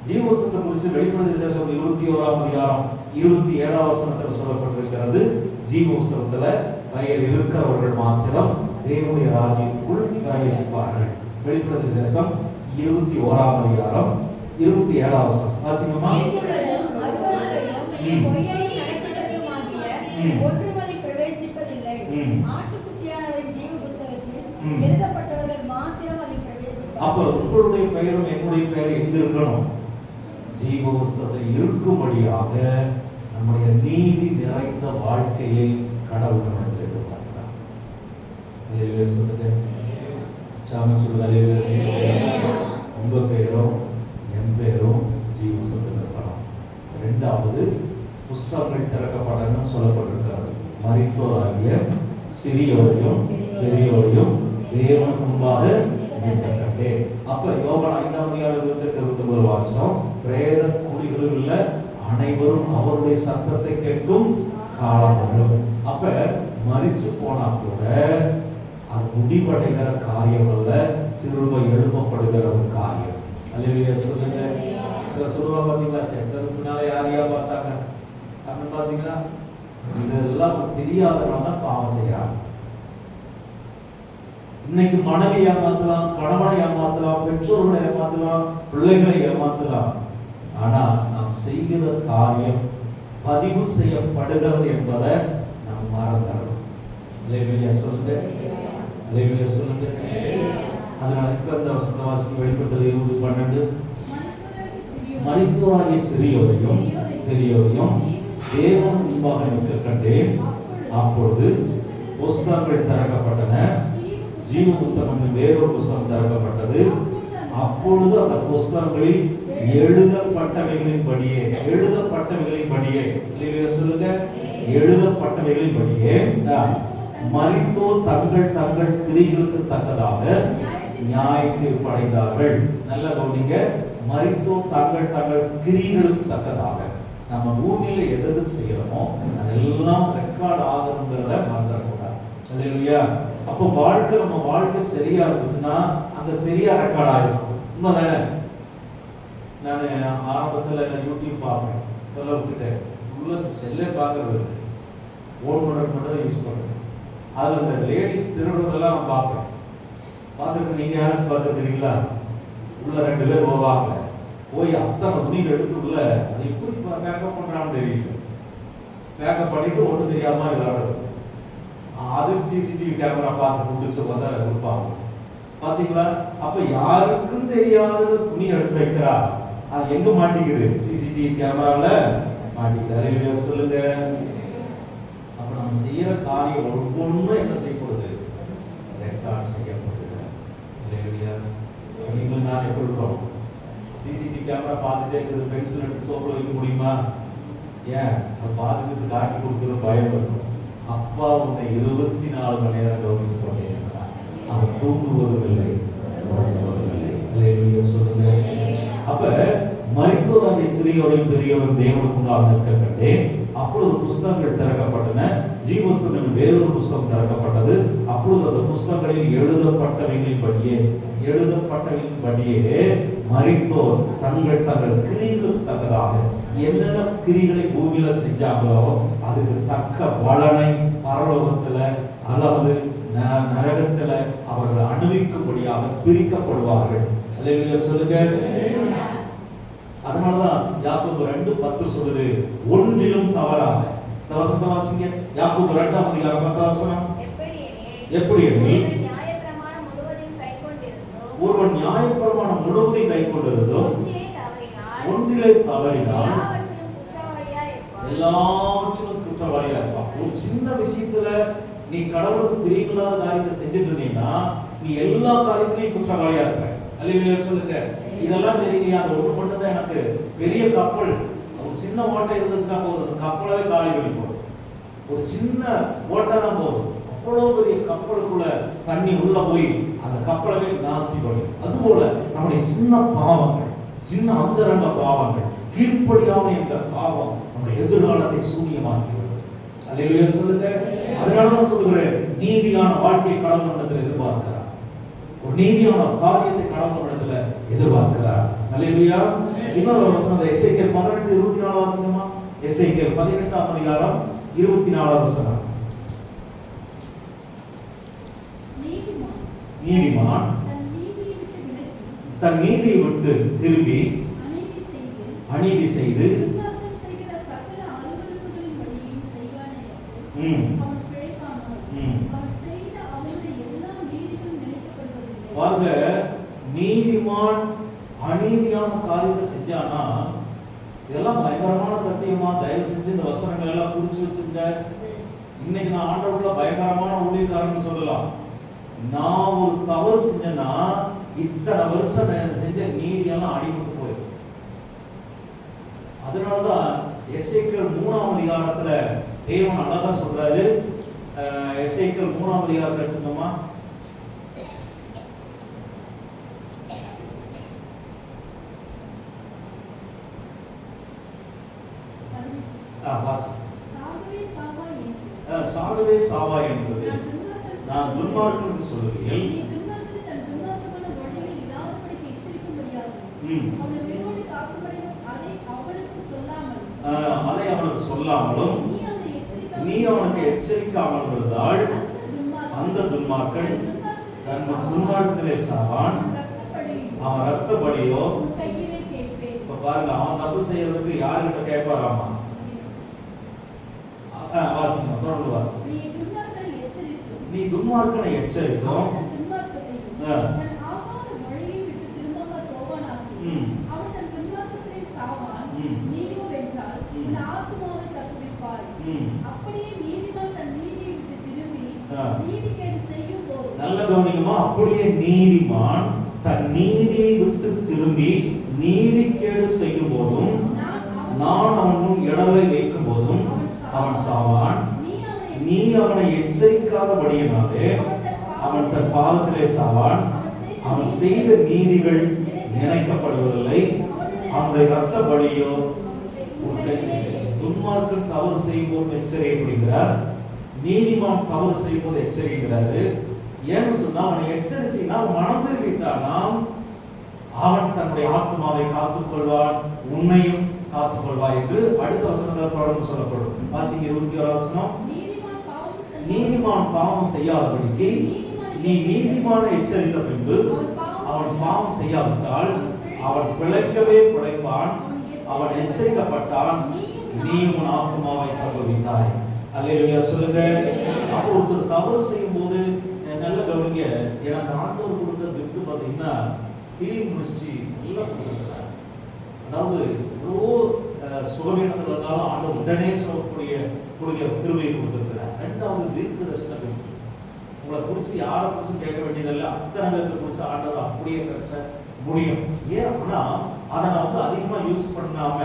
ஜீவ புஸ்தகத்தை குறித்து வெளிப்படுத்தி சேஸ்திரம் 21ஆம் அதிகாரம் 27ஆம் வசனத்தில் சொல்லப்பட்டிருக்கிறது. ஜீவ புஸ்தகத்துல பெயர் இருக்கிறவர்கள் மாத்திரம் தேவனுடைய ராஜ்யத்துக்குள் பிரவேசிப்பார்கள். வெளிப்படுத்தி சேஸ்திரம் 21ஆம் அதிகாரம் 27ஆம் வசனம் வாசிங்கம்மா. ஒருவரை பிரவேசிப்பதில்லை, ஆட்டுக்குட்டியானவரின் ஜீவ புஸ்தகத்தில் எழுதப்பட்டவர்கள் மாத்திரம் அதை பிரவேசிப்பார்கள். அப்ப உங்களுடைய பெயரும் என்னுடைய பெயர் எங்க இருக்கணும்? ஜீவ புஸ்தகத்தில் இருக்கும்படியாக நம்முடைய நீதி நிறைந்த வாழ்க்கையை கடவுள் நம்மிடத்தில் எதிர்பார்க்கிறார். அல்லேலூயா சொல்லுங்க. சாமி சொல்லுங்க. அல்லேலூயா சொல்லுங்க. உங்க பேரும் என் பேரும் ஜீவ புஸ்தகத்தில் இருக்கணும். 2வது புஸ்தகங்கள் திறக்கப்படணும் சொல்லப்பட்டிருக்கிறது. மரித்தோராகிய சிறியோரையும் பெரியோரையும் தேவனுக்கு முன்பாக நிற்கட்டே. அப்ப யோவான் 5ஆம் அதிகாரம் 28-29 வாசம், பிரேத குடிகளில் உள்ள அனைவரும் அவருடைய சத்தத்தை கேட்கும் காலம் வரும். அப்ப மரிச்சு போனா கூட அது முடிவடைகிற காரியம் அல்ல, திரும்ப எழுப்பப்படுகிற ஒரு காரியம். அல்லேலூயா சொல்லுங்க. சில சொல்லுவாங்க பாத்தீங்களா, செத்ததுக்கு முன்னால யாரையா பார்த்தாங்க அப்படின்னு பாத்தீங்கன்னா, இதெல்லாம் தெரியாதவங்க தான் பாவம் செய்யறாங்க. இன்னைக்கு மனைவி ஏமாத்தலாம், கணவனை ஏமாத்தலாம், பெற்றோர்களை ஏமாத்தலாம், பிள்ளைகளை ஏமாத்தலாம். ஆனா நாம் செய்கிற காரியம் பதிவு செய்யப்படுகிறது என்பதை நாம் மறந்துடணும். அல்லேலூயா சொல்லுங்க. அல்லேலூயா சொல்லுங்க. அதனால இப்ப இந்த வசனவாசி வெளிப்பட்டது 20:12, மரித்தோராகிய சிறியோரையும் பெரியோரையும் தேவன் முன்பாக நிற்க கண்டேன். அப்பொழுது புஸ்தகங்கள் திறக்கப்பட்டன. ஜீவ புஸ்தகம் வேறொரு புஸ்தகம் திறக்கப்பட்டது. அப்பொழுது அந்த புஸ்தகங்களில் எழுதப்பட்டவைகளின்படியே சொல்லுங்க, எழுதப்பட்டவைகளின்படியே மரித்தோர் தங்கள் தங்கள் கிரியைகளுக்கு தக்கதாக நியாய தீர்ப்பு அடைந்தார்கள். நல்ல கவனிங்க. மரித்தோர் தங்கள் தங்கள் கிரியைகளுக்கு தக்கதாக, நம்ம பூமியில எது செய்யறோமோ அதெல்லாம் ரெக்கார்ட் ஆகணுங்கிறத மறந்துடக்கூடாது. அல்லேலூயா. அப்போ வாழ்க்கை, நம்ம வாழ்க்கை சரியா இருந்துச்சுன்னா அங்க சரியா ரெக்கார்ட் ஆயிருக்கும். உண்மைதானே? நான் ஆரம்பத்துல யூடியூப் பார்ப்பேன், சொல்ல விட்டுட்டேன். உள்ள செல்லே பார்க்கறது இல்லை, ஓன் பண்ணுறது மட்டும் தான் யூஸ் பண்ணுறேன். அதில் அந்த லேடிஸ் திருடுறதெல்லாம் பார்ப்பேன். பார்த்துருக்கு, நீங்கள் யாராச்சும் பார்த்துருக்கிறீங்களா? உள்ள 2 பேர் போவாங்க, போய் அத்தனை துணிகள் எடுத்து உள்ள அதை எப்படி பேக்கப் பண்ணுறான்னு தெரியல, பேக்கப் பண்ணிட்டு ஒன்றும் தெரியாம மாதிரி வர்றது. அதுக்கு சிசிடிவி கேமரா பார்த்து பிடிச்ச பார்த்தா கொடுப்பாங்க. பார்த்தீங்களா? அப்போ யாருக்கும் தெரியாதது துணி எடுத்து வைக்கிறா, அது எங்க மாட்டிக்குது? சிசிடிவி கேமராவில் மாட்டிக்குது. அல்லேலூயா சொல்லுங்க. அப்போ நம்ம செய்யற காரியம் ஒவ்வொன்றும் என்ன செய்யப்படுது? ரெக்கார்ட் செய்யப்படுது. இல்லையா? நீங்கள் நான் எப்படி இருக்கிறோம்? சிசிடிவி கேமரா பார்த்துட்டே இருக்குது, பென்சில் எடுத்து சோப்பில் வைக்க முடியுமா? ஏன்? அது பார்த்துட்டு காட்டி கொடுத்துரு பயம் இருக்கும். அப்பா உன்னை 24 மணி நேரம் கவனித்து கொண்டே இருக்கிறார். அவர் தூங்குவதும் இல்லை, சொல்லுங்க. அப்ப மரித்தோராகிய சிறியோரையும் பெரியோரும் தேவனுக்கு முன்னால் நிற்க கண்டேன். அப்பொழுது புஸ்தகங்கள் திறக்கப்பட்டன. ஜீவபுஸ்தகம் வேறொரு புஸ்தகம் திறக்கப்பட்டது. அப்பொழுது அந்த புஸ்தகங்களில் எழுதப்பட்டவைகளின்படியே மரித்தோர் தங்கள் கிரியைகளுக்கு தக்கதாக என்னென்ன கிரிகளை பூமியில செஞ்சாங்களோ அதுக்கு தக்க பலனை பரலோகத்துல அல்லது நரகத்துல அவர்கள் அனுபவிக்கும்படியாக பிரிக்கப்படுவார்கள். அல்லேலூயா சொல்லுங்க. அதனாலதான் யாக்கோபு 2:10 சொல்லுது, ஒன்றிலும் தவறாத. இந்த வசனத்தை வாசிங்க. யாக்கோபு 2ஆம் அதிகாரம் 10ஆம் வசனம். எப்படி எனில் ஒருவன் நியாயப்பிரமாணம் முழுவதையும் கைக்கொண்டிருந்தோம் ஒன்றிலே தவறினால் எல்லாவற்றிலும் குற்றவாளியா இருப்பான். ஒரு சின்ன விஷயத்துல நீ கடவுளுக்கு பிரியமில்லாத காரியத்தை செஞ்சுட்டு இருந்தீங்கன்னா நீ எல்லா காரியத்திலையும் குற்றவாளியா இருப்ப. அல்லேலூயா சொல்லுங்க. இதெல்லாம் தெரியலையா? அந்த ஒன்று மட்டும் தான் எனக்கு பெரிய கப்பல், ஒரு சின்ன ஓட்டை இருந்துச்சுன்னா போதும், அந்த கப்பலவே காலி பண்ணி போடும். ஒரு சின்ன ஓட்டை தான் போதும், அவ்வளவு பெரிய கப்பலுக்குள்ள தண்ணி உள்ள போய் அந்த கப்பலவே நாஸ்தி பண்ணும். அதுபோல நம்முடைய சின்ன பாவங்கள், சின்ன அந்தரங்க பாவங்கள், கீழ்ப்படியாமை என்ற பாவம் நம்முடைய எதிர்காலத்தை சூனியமாக்கிவிடும். அல்லேலூயா சொல்லுங்க. அதனாலதான் சொல்லுகிறேன், நீதியான வாழ்க்கையை கடவுள் இடத்துல எதிர்பார்க்கிறார். ஒரு நீதியான காரியத்தை கடவுள் இடத்துல எதிர்பார்க்கிறார். அல்லேலூயா. இன்னொரு வசனம் எசேக்கியேல் 18:24 வாசிக்கமா? எசேக்கியேல் 18ஆம் அதிகாரம் 24ஆம் வசனம். நீதிமான் தன் நீதியை விட்டு திரும்பி அநீதி செய்து பாருங்க, நீதிமான் அநீதியான காரியத்தை செஞ்சானா, இதெல்லாம் பயங்கரமான சத்தியமா? தயவு செஞ்சு இந்த வசனங்கள் எல்லாம் குறிச்சு வச்சுங்க. இன்னைக்கு நான் ஆண்டவருக்குள்ள பயங்கரமான ஊழியக்காரன்னு சொல்லலாம். நான் ஒரு தவறு செஞ்சேன்னா இத்தனை வருஷம் செஞ்ச நீதியெல்லாம் அடிபட்டு போயிடும். அதனாலதான் எசேக்கியேல் 3ஆம் அதிகாரத்துல தேவன் அழகா சொல்றாரு. எசேக்கியேல் 3ஆம் அதிகாரத்துல எடுத்துக்கோமா. சாகவே சாவா என்பது நான் துன்மார்க்கன் சொல்லுகிறேன். அதை அவனுக்கு சொல்லாமலும் நீ அவனுக்கு எச்சரிக்காமல் இருந்தால் அந்த துன்மார்க்கன் தன் துன்மார்க்கத்திலே சாவான், அவன் ரத்தப்படியோ. இப்ப பாருங்க, அவன் தப்பு செய்யறதுக்கு யாருகிட்ட கேட்பாராமா? வாசிங்க, தொடர்ந்து வாசிங்க. நீ துன்மார்க்கனை எச்சரித்தோம் நல்ல கவனிங்கம்மா. அப்படியே நீதிமான் தன் நீதியை விட்டு திரும்பி நீதிக்கேடு செய்யும் போதும் நான் அவனும் இடரை வைக்கும் போதும் அவன் சாவான். நீ அவனை எச்சரிக்காதபடியினாலே அவன் தன் பாவத்திலே சாவான். அவன் செய்த நீதிகள் நினைக்கப்படுவதில்லை, அவனுடைய ரத்த பலியோ. துன்மார்க்கன் தவறு செய்யும்போது எச்சரிக்கப்படுகிறார், நீதிமான் தவறு செய்யும்போது எச்சரிக்கிறாரு. ஏன்னு சொன்னா, அவனை எச்சரிச்சீங்கன்னா மனம் திரும்பிட்டானா அவன் தன்னுடைய ஆத்மாவை காத்துக்கொள்வான், உன்னையும் காத்துக்கொள்வாய் என்று அடுத்த வசனத்தில் தொடர்ந்து சொல்லப்படும். வாசிங்க 21ஆம் வசனம். நீதிமான் பாவம் செய்யாதபடிக்கு நீ நீதிமானை எச்சரித்த பின்பு அவன் பாவம் செய்யாவிட்டால் அவன் பிழைக்கவே பிழைப்பான். அவன் எச்சரிக்கப்பட்டான், நீ உன் ஆத்மாவை தப்புவித்தாய். அல்லேலூயா சொல்லுங்க. அப்போ ஒருத்தர் தவறு செய்யும் போது நல்ல கவனிங்க. எனக்கு ஆண்டவர் கொடுத்த கிஃப்ட் பார்த்தீங்கன்னா ஹீலிங் மினிஸ்ட்ரி நல்லா கொடுத்துருக்காங்க. அதாவது இவ்வளோ சுகவீனத்தில் இருந்தாலும் ஆண்டவர் உடனே சுகக்கூடிய கிருபையை கொடுத்திருக்கிறார். ரெண்டாவது தீர்க்க தரிசனம். உங்களை குறிச்சு யாரை குறிச்சு கேட்க வேண்டியதில்லை, அத்தனை பேர்த்தை குறிச்சு ஆண்டவர் அப்படியே பேச முடியும். ஏன் அப்படின்னா அதை நான் அதிகமா யூஸ் பண்ணாம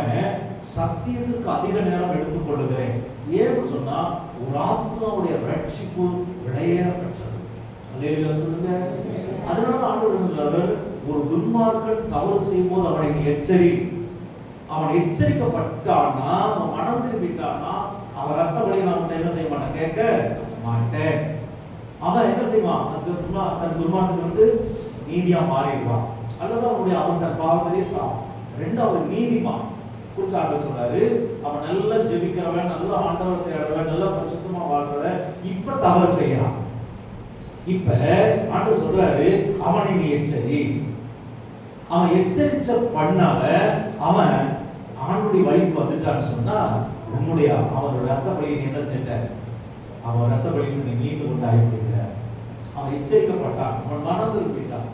சத்தியத்துக்கு அதிக நேரம் எடுத்துக்கொள்ளுகிறேன். ஏன்னு சொன்னா ஒரு ஆத்மாவுடைய ரட்சிப்பு விடையேறப்பட்டது. அல்லேலூயா சொல்லுங்க. அதனாலதான் ஆண்டவர் ஒரு துன்மார்க்கன் தவறு செய்யும் போது அவனை எச்சரி. அவன் எச்சரிக்கப்பட்டான்னா, அவன் மனம் திரும்பிட்டான்னா, அவன் ரத்த வழியை நான் என்ன செய்ய மாட்டேன், கேட்க மாட்டேன். அவன் என்ன செய்வான், தன் துன்மார்க்கத்துக்கு நீதியா மாறிடுவான், அல்லது அவன் தன் பாவத்திலே சாவான். ரெண்டாவது நீதிமான் குறிச்சு ஆண்டவர் சொல்றாரு, அவன் நல்லா ஜெபிக்கிறவன், நல்ல ஆண்டவரை தேடுறவன், நல்லா பரிசுத்தமா வாழ்றவன், இப்ப தவறு செய்யறான். இப்ப ஆண்டவர் சொல்றாரு, அவனை நீ எச்சரி. அவன் எச்சரிச்ச பண்ணால அவன் ஆண்டுடைய வழிக்கு வந்துட்டான்னு சொன்னா, உன்னுடைய அவனோட ரத்த பலியை என்ன செஞ்சிட்ட, அவன் ரத்த பலியை நீ மீண்டு கொண்டாடிவிடுகிற. அவன் எச்சரிக்கப்பட்டான், அவன் மனம் திரும்பிட்டான்.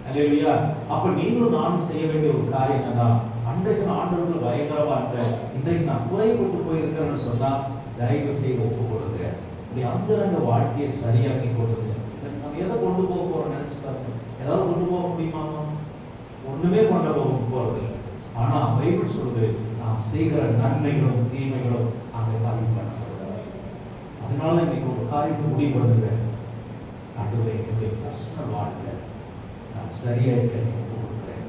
அல்லேலூயா. அப்ப நீங்களும் நானும் செய்ய வேண்டிய ஒரு காரியம் என்னன்னா, அன்றைக்கு நான் ஆண்டவர்கள் பயங்கரமா இருந்தேன், இன்றைக்கு நான் குறைபட்டு போயிருக்கிறேன்னு சொன்னா தயவு செய்து ஒப்பு கொடுங்க. இப்படி அந்தரங்க வாழ்க்கையை சரியாக்கி கொடுங்க. நம்ம எதை கொண்டு போக போறோம் நினைச்சு பாருங்க. ஏதாவது கொண்டு போக முடியுமா? ஒண்ணுமே கொண்டு போக போறது இல்லை. ஆனா பைபிள் சொல்லுது, நாம் செய்கிற நன்மைகளும் தீமைகளும் அங்கே பதிவு பண்ணப்படுகிறது. அதனால இன்னைக்கு ஒரு காரியத்தை முடிவு பண்ணுறேன், ஆண்டவரே என்னுடைய பர்சனல் வாழ்க்கை நான் சரியா இருக்க ஒப்பு கொடுக்குறேன்.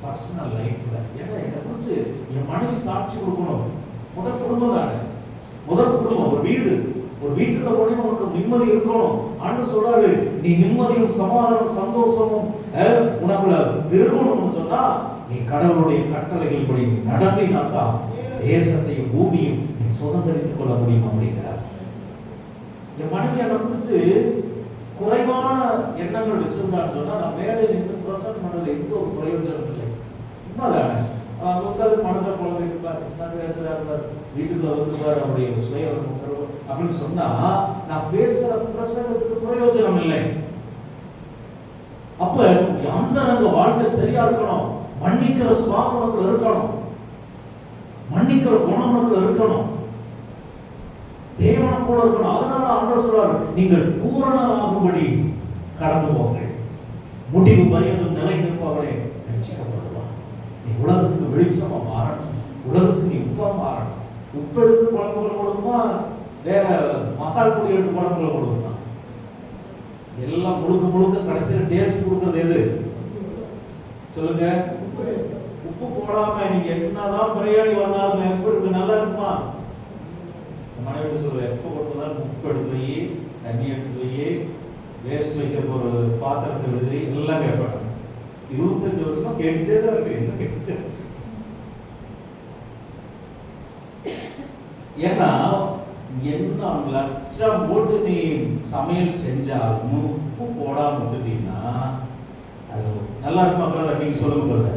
பர்சனல் லைஃப்ல ஏன்னா என்னை குறிச்சு என் மனைவி சாட்சி கொடுக்கணும். முதல் குடும்பம் தானே, முதல் குடும்பம். ஒரு வீட்டுல போனே உனக்கு நிம்மதி இருக்கணும். ஆண்டவர் சொல்றாரு, நீ நிம்மதியும் சமாதானம் சந்தோஷமும் உனக்குள்ள இருக்கணும்னு சொன்னா நீ கடவுளுடைய கட்டளைகள் படி நடந்தினாக்கா தேசத்தையும் பூமியும் நீ சுதந்திரித்துக் கொள்ள முடியும் அப்படிங்கிறார். என் மனைவி என்னை குறிச்சு குறைவான எண்ணங்கள் வச்சிருந்தான்னு சொன்னா நான் மேலே நின்று பிரசன்ட் பண்ணதுல எந்த ஒரு பிரயோஜனம் இல்லை. உண்மைதானே? உட்காந்து மனசை குழந்தைப்பார், நான் பேசுறாரு, வீட்டுக்குள்ள வந்துப்பார், அவருடைய சுய அப்படின்னு சொன்னா நான் பேசுற பிரசங்கத்துக்கு பிரயோஜனம் இல்லை. அப்ப அந்தரங்க வாழ்க்கை சரியா இருக்கணும். மன்னிக்கிற சுபாவம் இருக்கணும், மன்னிக்கிற குணம் இருக்கணும், தேவனை போல இருக்கணும். அதனால ஆண்டவர் சொல்றாரு, நீங்கள் பூரணராகும்படி கடந்து போங்கள், முடிவு பரியந்தம் நிலை நிற்பவரே ரட்சிக்கப்படுவார். நீ உலகத்துக்கு வெளிச்சமா மாறணும், உலகத்துக்கு நீ உப்பா மாறணும். உப்பு எடுத்து குழம்புகள் கொடுக்குமா, வேற மசால் பொடி எடுத்து குழம்புகளை கொடுக்குமா? எல்லாம் முழுக்க கடைசியில் டேஸ்ட் கொடுக்கறது எது சொல்லுங்க? உப்பு போடாம நீங்க என்னதான் பிரியாணி வந்தாலும் எப்படி இருக்கு, நல்லா இருக்குமா? மனைவி சொல்லுவேன், எப்ப கொடுத்தாலும் உப்பு எடுத்து வை, தண்ணி எடுத்து வை, வேஸ்ட் வைக்க ஒரு பாத்திரத்தை எழுதி எல்லாம் கேட்பாங்க. 25 வருஷம் கேட்டுட்டே தான் இருக்கு. என்ன கேட்டு? ஏன்னா என்ன லட்சம் போட்டு நீ சமையல் செஞ்சாலும் உப்பு போடாம விட்டுட்டீங்கன்னா அது நல்லா இருக்குமா? நீங்க சொல்லுங்க,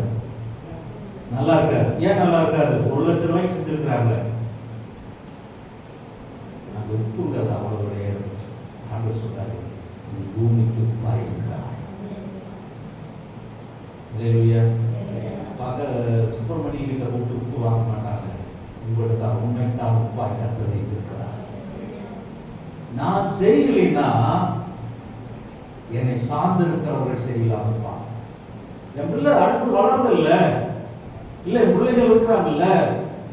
நல்லா இருக்காது. ஏன் நல்லா இருக்காது? 1 லட்சம் ரூபாய்க்கு செஞ்சிருக்கிறாங்க. அந்த உப்புங்கிறது அவளுடைய ஆண்டவர் சொல்றாரு, நீ பூமிக்கு உப்பா இருக்கிறாய். பார்க்க சுப்பிரமணிய கிட்ட போட்டு உப்பு வாங்க மாட்டாங்க. உங்கள்கிட்ட தான் உண்மைத்தான் உப்பாய் கற்று வைத்திருக்கிறார். நான் செய்யலைன்னா என்னை சார்ந்து இருக்கிறவர்கள் செய்யலாம்ப்பா. என் பிள்ளை அடுத்து வளர்ந்தல்ல, இல்ல என் பிள்ளைகள் இருக்கிறாங்கல்ல,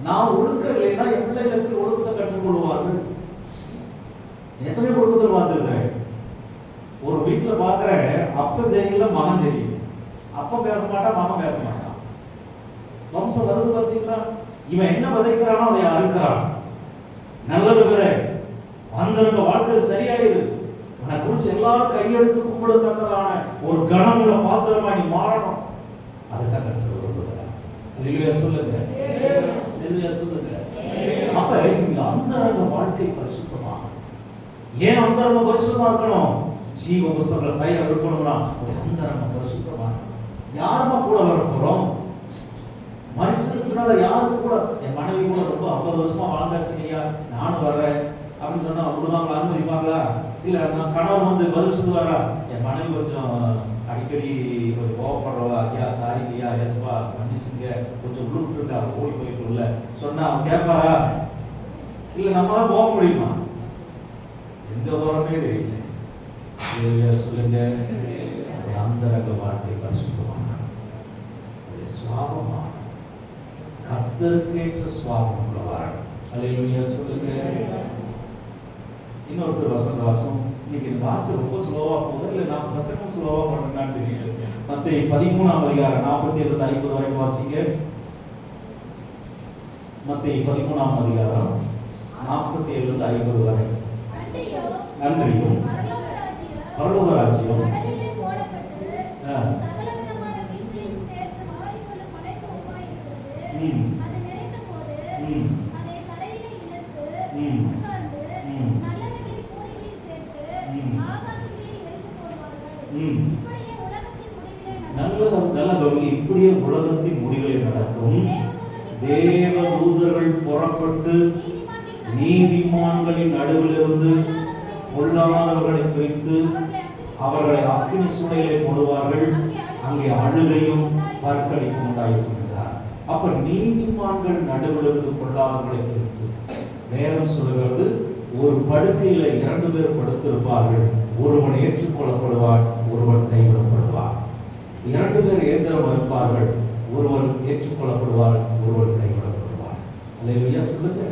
நான் ஒழுக்க இல்லைன்னா என் பிள்ளைகளுக்கு ஒழுக்கத்தை கற்றுக்கொள்வார்கள். எத்தனை ஒழுக்கத்தை பார்த்துருக்கிறேன். ஒரு வீட்டுல பாக்குறேன், அப்ப செய்யல மகன் செய்யும். அப்ப பேச மாட்டான், மகன் பேச மாட்டான். வம்சம் வருது பார்த்தீங்களா? இவன் என்ன விதைக்கிறானோ அதை அறுக்கிறான். நல்லது விதை, அந்தரங்க வாழ்க்கை சரியாயிரு. உன்னை குறிச்சு எல்லாரும் கையெடுத்து கும்பிடத்தக்கதான ஒரு கனமுள்ள பாத்திரமா நீ மாறணும். அதுதான் கற்று விரும்புகிறார். இல்லையா சொல்லுங்க, இல்லையா சொல்லுங்க. அப்ப இங்க அந்தரங்க வாழ்க்கை பரிசுத்தமாக. ஏன் அந்தரங்க பரிசுத்தமா இருக்கணும்? ஜீவ புஸ்தகங்களை கையில் இருக்கணும்னா ஒரு அந்தரங்க பரிசுத்தமா. யாருமா கூட வர போறோம்? மனுஷனுக்குனால யாருக்கு கூட, என் மனைவி கூட ரொம்ப 50 வருஷமா வாழ்ந்தாச்சு இல்லையா, நானும் வர்றேன் அப்படின்னு சொன்னா விடுவாங்களா, அனுமதிப்பாங்களா? இல்ல நான் கணவன் வந்து பதில் சொல்லுவாரா? என் மனைவி கொஞ்சம் அடிக்கடி கொஞ்சம் கோவப்படுறவா, ஐயா சாரிங்க ஐயா, எஸ்பா மன்னிச்சுங்க, கொஞ்சம் உள்ளுட்டு இருக்கா ஓடி போயிட்டு உள்ள சொன்னா அவன் கேட்பாரா? இல்ல நம்மளால போக முடியுமா? எங்க போறமே தெரியல. சொல்லுங்க, அந்தரங்க வாழ்க்கை பரிசுத்தமான சுவாபமா கர்த்தருக்கேற்ற சுவாபம் உள்ளவார். அல்லேலூயா சொல்லுங்க. இன்னொருத்தர் வசந்த வாசம் இன்னைக்கு வாட்ச் ரொம்ப ஸ்லோவா போகுது, இல்ல நான் வசனம் ஸ்லோவா பண்ணேன்னு தெரியல. மத்தேயு 13ஆம் அதிகாரம் 47 50 வரைக்கும் வாசிங்க. மத்தேயு 13ஆம் அதிகாரம் 47 50 வரை. நன்றியும் பரலோக ராஜ்யம் இப்படியே உலகத்தின் முடிவில் நடக்கும். தேவ தூதர்கள் புறப்பட்டு நீதிமான்களின் நடுவிலிருந்து பொல்லாதவர்களை பிரித்து அவர்களை அக்கினி சூளையிலே போடுவார்கள், அங்கே அழுகையும் பற்கடிப்பும் உண்டாயிருக்கின்றார். அப்ப நீதிமான்கள் நடுவிலிருந்து பொல்லாதவர்களை பிரித்து, வேதம் சொல்லுகிறது, ஒரு படுக்கையில 2 பேர் படுத்திருப்பார்கள், ஒருவன் ஏற்றுக்கொள்ளப்படுவான், ஒருவன் கைவிடப்படுவான். 2 பேர் இயந்திரம் இருப்பார்கள், ஒருவன் ஏற்றுக்கொள்ளப்படுவார், ஒருவன் கைவிடப்படுவார். அல்லேலூயா சொல்லுங்க.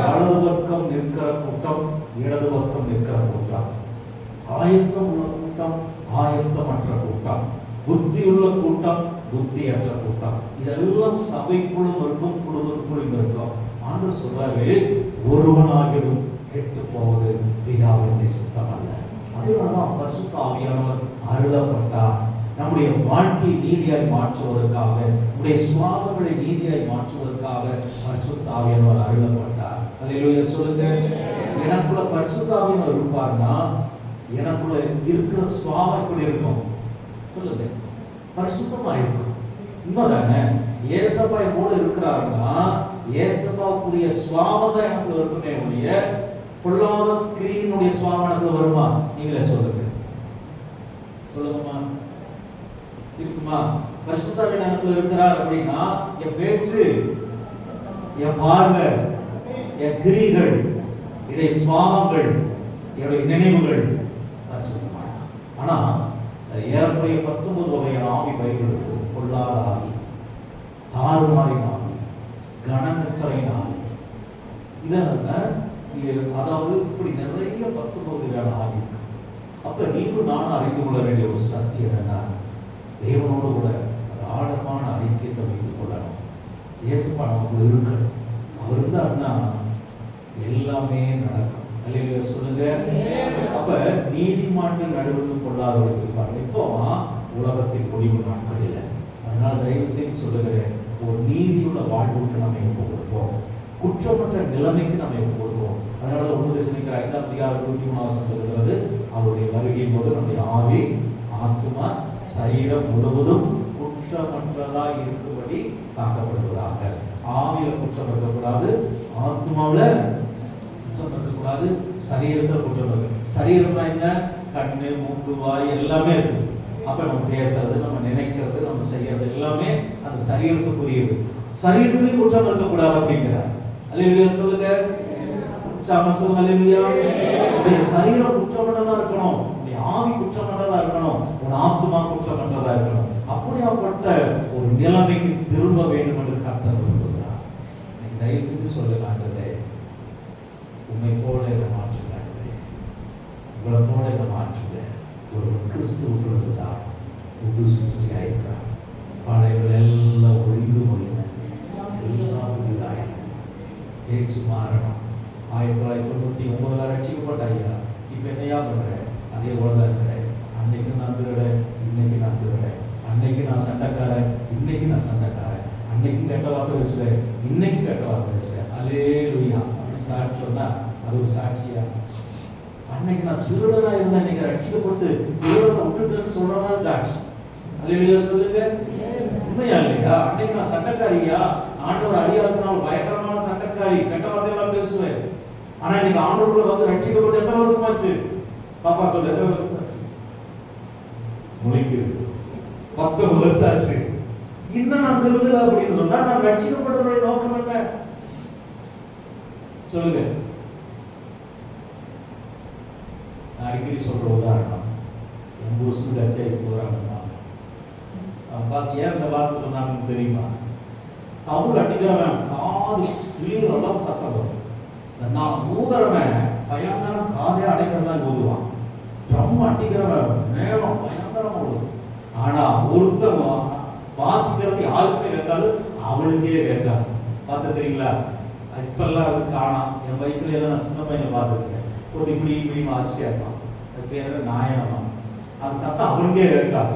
வலது பக்கம் நிற்கிற கூட்டம், இடது பக்கம் நிற்கிற கூட்டம், ஆயத்தம் உள்ள கூட்டம், ஆயத்தமற்ற கூட்டம், புத்தியுள்ள கூட்டம், புத்தியற்ற கூட்டம். இதெல்லாம் சபைக்குள்ளும் இருக்கும், குடும்பத்துக்குள்ளும் இருக்கும். ஆண்டவர் சொல்றாரு, ஒருவனாகிலும் கெட்டு போவது பிதாவின் சுத்தம் அல்ல. அதனாலதான் பரிசுத்த ஆவியானவர் அருளப்பட்டார். நம்முடைய வாழ்க்கையை நீதியாய் மாற்றுவதற்காக, நம்முடைய சுவாபங்களை நீதியாய் மாற்றுவதற்காக பரிசுத்த ஆவியானவர் அருளப்பட்டார். அல்லேலூயா சொல்லுங்க. எனக்குள்ள பரிசுத்த ஆவியானவர் இருப்பார்னா எனக்குள்ள இருக்கிற சுவாபம் எப்படி இருக்கும் சொல்லுங்க? பரிசுத்தமா இருக்கும். உண்மைதானே? ஏசப்பா கூட இருக்கிறாருன்னா ஏசப்பாவுக்குரிய சுவாபம் தான் எனக்குள்ள இருக்குமே ஒழிய பொல்லாத கிரியினுடைய சுவாபம் எனக்குள்ள வருமா? நீங்களே சொல்லுங்க. சொல்லுங்கம்மா, இருக்குமா? பரிசுத்தாவின் எனக்குள்ள இருக்கிறார் அப்படின்னா என் பேச்சு, என் பார்வை, என் கிரிகள், என்னுடைய சுவாபங்கள், என்னுடைய நினைவுகள் பரிசுத்தமான. ஆனா ஏறக்குறைய 19 வகையான ஆவி பைபிள் இருக்கு. பொல்லாத ஆவி, தாறுமாறின் ஆவி, கனநித்திரையின் ஆவி, இதெல்லாம் அதாவது இப்படி நிறைய 19 வகையான ஆவி இருக்கு. அப்ப நீங்களும் நானும் அறிந்து கொள்ள வேண்டிய ஒரு சக்தி என்னன்னா, தேவனோடு கூட அது ஆழமான ஐக்கியத்தை வைத்துக் கொள்ளணும். இயேசுப்பா நமக்குள்ள இருக்கணும். அவர் இருந்தாருன்னா எல்லாமே நடக்கும். அல்லேலூயா சொல்லுங்க. அப்ப நீதிமான்கள் நடுவது பொல்லாதவர்கள் இருப்பாங்க. இப்போ உலகத்தின் முடிவு நாட்களில். அதனால தயவு செய்து சொல்லுகிறேன், ஒரு நீதியுள்ள வாழ்வுக்கு நம்ம ஒப்பு கொடுப்போம், குற்றமற்ற நிலைமைக்கு நம்ம ஒப்பு கொடுப்போம். அதனால 1 தெசலோனிக்கேயர் 5ஆம் அதிகாரம் 23 சொல்லுகிறது, அவருடைய வருகையின் போது நம்முடைய ஆவி, ஆத்துமா, சரீரம் முழுவதும் குற்றமற்றதா இருக்கும்படி காக்கப்படுவதாக. ஆவியில குற்றம் இருக்கக்கூடாது, ஆத்மாவில குற்றம் இருக்கக்கூடாது, சரீரத்துல குற்றம் இருக்கு. சரீரம்னா என்ன? கண்ணு, மூக்கு, வாய் எல்லாமே இருக்கு. அப்ப நம்ம பேசுறது, நம்ம நினைக்கிறது, நம்ம செய்யறது எல்லாமே அந்த சரீரத்துக்குரியது. சரீரத்திலையும் குற்றம் இருக்கக்கூடாது அப்படிங்கிறார். அல்லேலூயா சொல்லுங்க. சொல்லுங்க அல்லேலூயா. சரீரம் குற்றமற்றதா இருக்கணும், ஆவி குற்றமற்றதா இருக்கணும், ஒரு ஆத்மா குற்றமற்றதா இருக்கணும். அப்படியாப்பட்ட ஒரு நிலைமைக்கு திரும்ப வேண்டும் என்று கர்த்தர் விரும்புகிறார். தயவு செஞ்சு சொல்லுங்க, ஆண்டவரே உண்மை போல என்னை மாற்றுங்க, உங்களை போல என்னை மாற்றுங்க. ஒரு கிறிஸ்துவுக்குள் இருந்தால் புது சிருஷ்டியாக இருக்கிறார். பழையவர்கள் எல்லாம் ஒழிந்து போயின, எல்லாம் புதிதாக பேச்சு மாறணும். 1999 ரட்சிக்கப்பட்ட ஐயா, இப்ப என்னையா பண்றேன்? அதே போலதான் இருக்கிறேன். அன்னைக்கு நான் திருடேன், இன்னைக்கு நான் திருடேன். அன்னைக்கு நான் சண்டைக்காரன், இன்னைக்கு நான் சண்டைக்காரன். அன்னைக்கு கெட்ட வார்த்தை பேசுறேன், இன்னைக்கு கெட்ட வார்த்தை பேசுறேன். அல்லேலூயா. சாட்சி சொன்னா அது ஒரு சாட்சியா? அன்னைக்கு நான் திருடனா இருந்தேன், இன்னைக்கு ரட்சிக்கப்பட்டு திருடனை விட்டுட்டேன்னு சொல்றதா சாட்சி. அல்லேலூயா சொல்லுங்க. உண்மையா இல்லையா? அன்னைக்கு நான் சண்டைக்காரியா, ஆண்டவர் அறியாதனால பயங்கரமான சண்டைக்காரி, கெட்ட வார்த்தையெல்லாம் பேசுவேன். ஆனா இன்னைக்கு ஆண்டவருக்குள்ள வந்து ரட்சிக்கப்பட்டு எத்தனை வருஷமாச்சு? பாப்பா சொல்லு, எத்தனை வருஷமாச்சு? முளைக்குது. 19 வருஷம் ஆச்சு, இன்னும் நான் திருந்தல அப்படின்னு சொன்னா நான் ரட்சிக்கப்படுறதுடைய நோக்கம் என்ன? சொல்லுங்க. நான் அடிக்கடி சொல்ற உதாரணம், என் புருஷனுக்கு கட்சியாகி போறாங்கன்னா பார்த்து ஏன் இந்த வார்த்தை சொன்னாங்கன்னு தெரியுமா? தமிழ் அடிக்கிறவன் காது கிளியர் அளவு சத்தம் வரும். நான் ஊதுறவன் பயங்கரம் காதே அடைக்கிற மாதிரி ஊதுவான். ட்ரம் அடிக்கிறவன் மேலும் பயங்கரமா ஓடும். ஆனா ஒருத்தன் வாசிக்கிறது யாருக்குமே கேட்காது, அவளுக்கே கேட்காது. பார்த்துருக்கீங்களா? இப்பெல்லாம் அது காணாம். என் வயசுல எல்லாம் நான் சின்ன பையனை பார்த்துருக்கேன். ஒரு இப்படி இப்படி வாசிட்டே இருப்பான். அது பேர் நாயனமா. அந்த சத்தம் அவளுக்கே கேட்காது.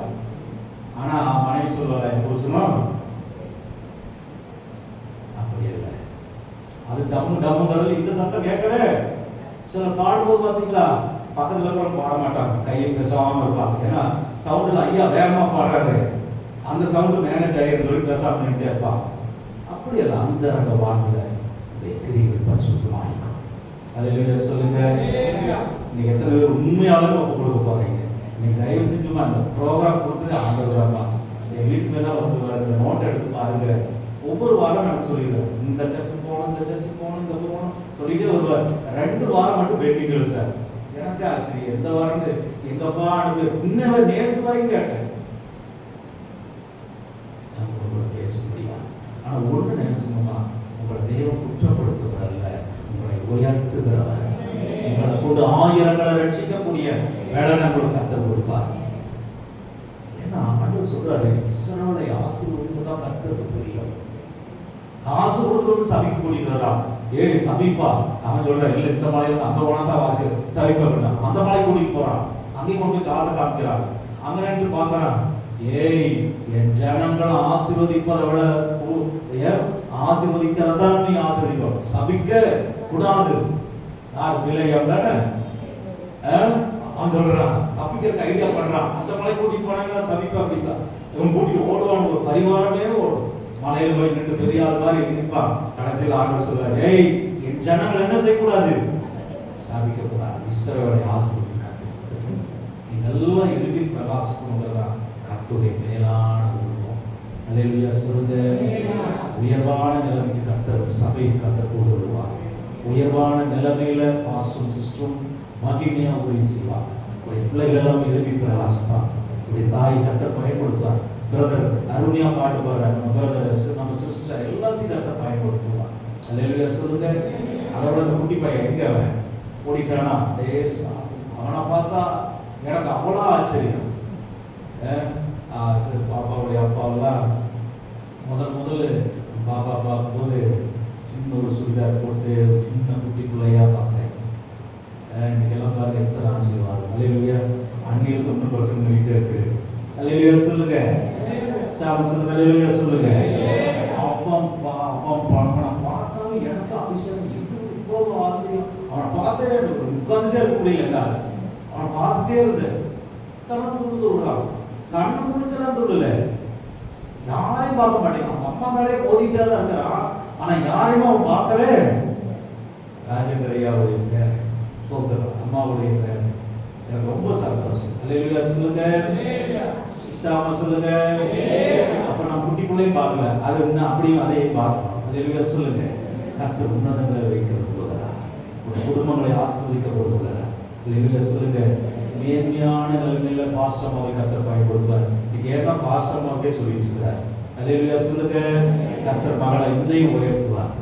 ஆனா மனைவி சொல்லுவாள், என் புருஷனும் அப்படி இல்லை, அது டம்மு டம்முங்கிறது இந்த சத்தம் கேட்கவே. சில பாடும்போது பார்த்தீங்களா, பக்கத்துல இருக்கிறவங்க பாட மாட்டாங்க, கையை பேசாம இருப்பாங்க. ஏன்னா சவுண்டில் ஐயா வேகமா பாடுறாரு, அந்த சவுண்டு மேனேஜ் ஆகிருந்து சொல்லி பேசாம நின்றுட்டே இருப்பாங்க. அப்படி இல்லை, அந்த ரெண்டு வார்த்தையில கிரிகள் பரிசுத்தமாயிருக்கும். அல்லேலூயா சொல்லுங்க. இன்னைக்கு எத்தனை பேர் உண்மையாலுமே ஒப்பு கொடுக்க போறீங்க? இன்னைக்கு தயவு செஞ்சுமா அந்த ப்ரோக்ராம் கொடுத்தது ஆண்டவர்மா. என் வீட்டு மேல வந்து வர இந்த நோட்டை எடுத்து பாருங்க. ஒவ்வொரு வாரம் எனக்கு சொல்லிடுவேன், இந்த சர்ச்சுக்கு போகணும், இந்த சர்ச்சுக்கு போகணும், இந்த போகணும் சொல்லிட்டே வருவார். 2 வாரம் மட்டும் பெண்டிங் சார். எனக்கு ஆச்சரியம், எந்த வாரம் எங்கப்பா அனுப்பி இன்னும் நேற்று வரைக்கும் கேட்டேன். பேச முடியாது. ஆனா ஒண்ணு நினைச்சுமா, உங்களை தெய்வம் குற்றப்படுத்துகிறல்ல, உங்களை உயர்த்துகிறவர். உங்களை கொண்டு ஆயிரங்களை ரட்சிக்கக்கூடிய வேலை உங்களுக்கு கர்த்தர் கொடுப்பார். ஏன்னா ஆண்டவர் சொல்றாரு, இஸ்ரவேலை ஆசீர்வதிப்பதான் கர்த்தருக்கு தெரியும். காசு கொடுத்து சபிக்க கூடியவரா? ஏய் சபிப்பா. அவன் சொல்றான், இல்ல இந்த மலையில அந்த போனாதான் வாசி சபிப்பா. அந்த மலை கூட்டிட்டு போறான், அங்கேயும் கொண்டு போய் காசை காமிக்கிறான். அங்க நின்று பாக்குறான், ஏய் என் ஜனங்களை ஆசீர்வதிப்பதை விட ஆசீர்வதிக்கிறதான் நீ ஆசீர்வதிக்கணும், சபிக்க கூடாது. யார் விலையம் தானே? அவன் சொல்றான், தப்பிக்கிறதுக்கு ஐடியா பண்றான். அந்த மலை கூட்டிட்டு போனாங்க சபிப்பா அப்படின்னா இவன் கூட்டிட்டு ஓடுவான். ஒரு பரிவாரமே ஓடும். மலையில போய் நின்று பெரிய ஆள் மாதிரி நிற்பான். கடைசியில் ஆண்டவர் சொல்றாரு, ஏய் என் ஜனங்கள் என்ன செய்யக்கூடாது? சபிக்க கூடாது. இஸ்ரவேலை ஆசீர்வதிக்க இதெல்லாம் எழுதி பிரகாசிக்கணுங்கிறதான் கர்த்தருடைய மேலான விருப்பம். அல்லேலூயா சொல்லுங்க. உயர்வான நிலைமைக்கு கர்த்தர் சபையை கர்த்தர் கொண்டு வருவார். உயர்வான நிலைமையில பாஸ்டரும் சிஸ்டரும் மகிமையா உதவி செய்வார். பிள்ளைகள் எல்லாம் எழுதி பிரகாசிப்பார். தாய் கர்த்தர் பயன்படுத்துவார். பிரதர் அருமையா பாட்டு பாடுறார், நம்ம பிரதர் நம்ம சிஸ்டர் எல்லாத்தையும் கர்த்தர் பயன்படுத்துவார். அல்லேலூயா சொல்லுங்க. அதோட அந்த குட்டி பையன் எங்க அவன் ஓடிட்டானா, அவனை பார்த்தா எனக்கு அவ்வளோ ஆச்சரியம். பாப்பாவுடைய அப்பாவெல்லாம் முதல்ல பாப்பா பார்க்கும்போது சின்ன ஒரு சுடிதார் போட்டு சின்ன குட்டி பிள்ளையா பார்த்தேன். இன்னைக்கெல்லாம் பாருங்க எத்தனை ஆசீர்வாதம். அல்லேலூயா. அன்னைக்கு 1% வீட்டு இருக்கு. அல்லேலூயா சொல்லுங்க. சாமன் சொல்லுங்க. அல்லேலூயா சொல்லுங்க. அவனை பார்த்தாவே எனக்கு அபிஷேகம் இவ்வளவு ஆச்சரியம். அவனை பார்த்தே உட்காந்துட்டே இருக்க முடியல. அவனை பார்த்துட்டே இருந்தேன். தனம் துண்டு விடுறான், கண்ணு முடிச்சலாம் துள்ள, யாரையும் பார்க்க மாட்டேங்க. அவங்க அம்மா மேலே ஓதிட்டே தான் இருக்கிறான். ஆனா யாரையும் அவன் பார்க்கவே. ராஜேந்திர ஐயாவுடைய பேர் போக்குறான், அம்மாவுடைய பேர். எனக்கு ரொம்ப சந்தோஷம். அல்லேலூயா சொல்லுங்க. சாமன் சொல்லுங்க. அப்ப நான் குட்டிக்குள்ளையும் பார்க்கல, அது இன்னும் அப்படியும் அதையும் பார்க்கணும். அல்லேலூயா சொல்லுங்க. கர்த்தர் உன்னதங்களை வைக்க விரும்புகிறார். குடும்பங்களை ஆசீர்வதிக்க விரும்புகிறார். அல்லேலூயா சொல்லுங்க. மேன்மையான நிலைமையில பாஸ்டமாவை கர்த்தர் பயன்படுத்துவார். இன்னைக்கு ஏன்னா பாஸ்டமாவே சொல்லிட்டு இருக்கிறார். அல்லேலூயா சொல்லுங்க. கர்த்தர் மகளை இன்னையும் உயர்த்துவார்.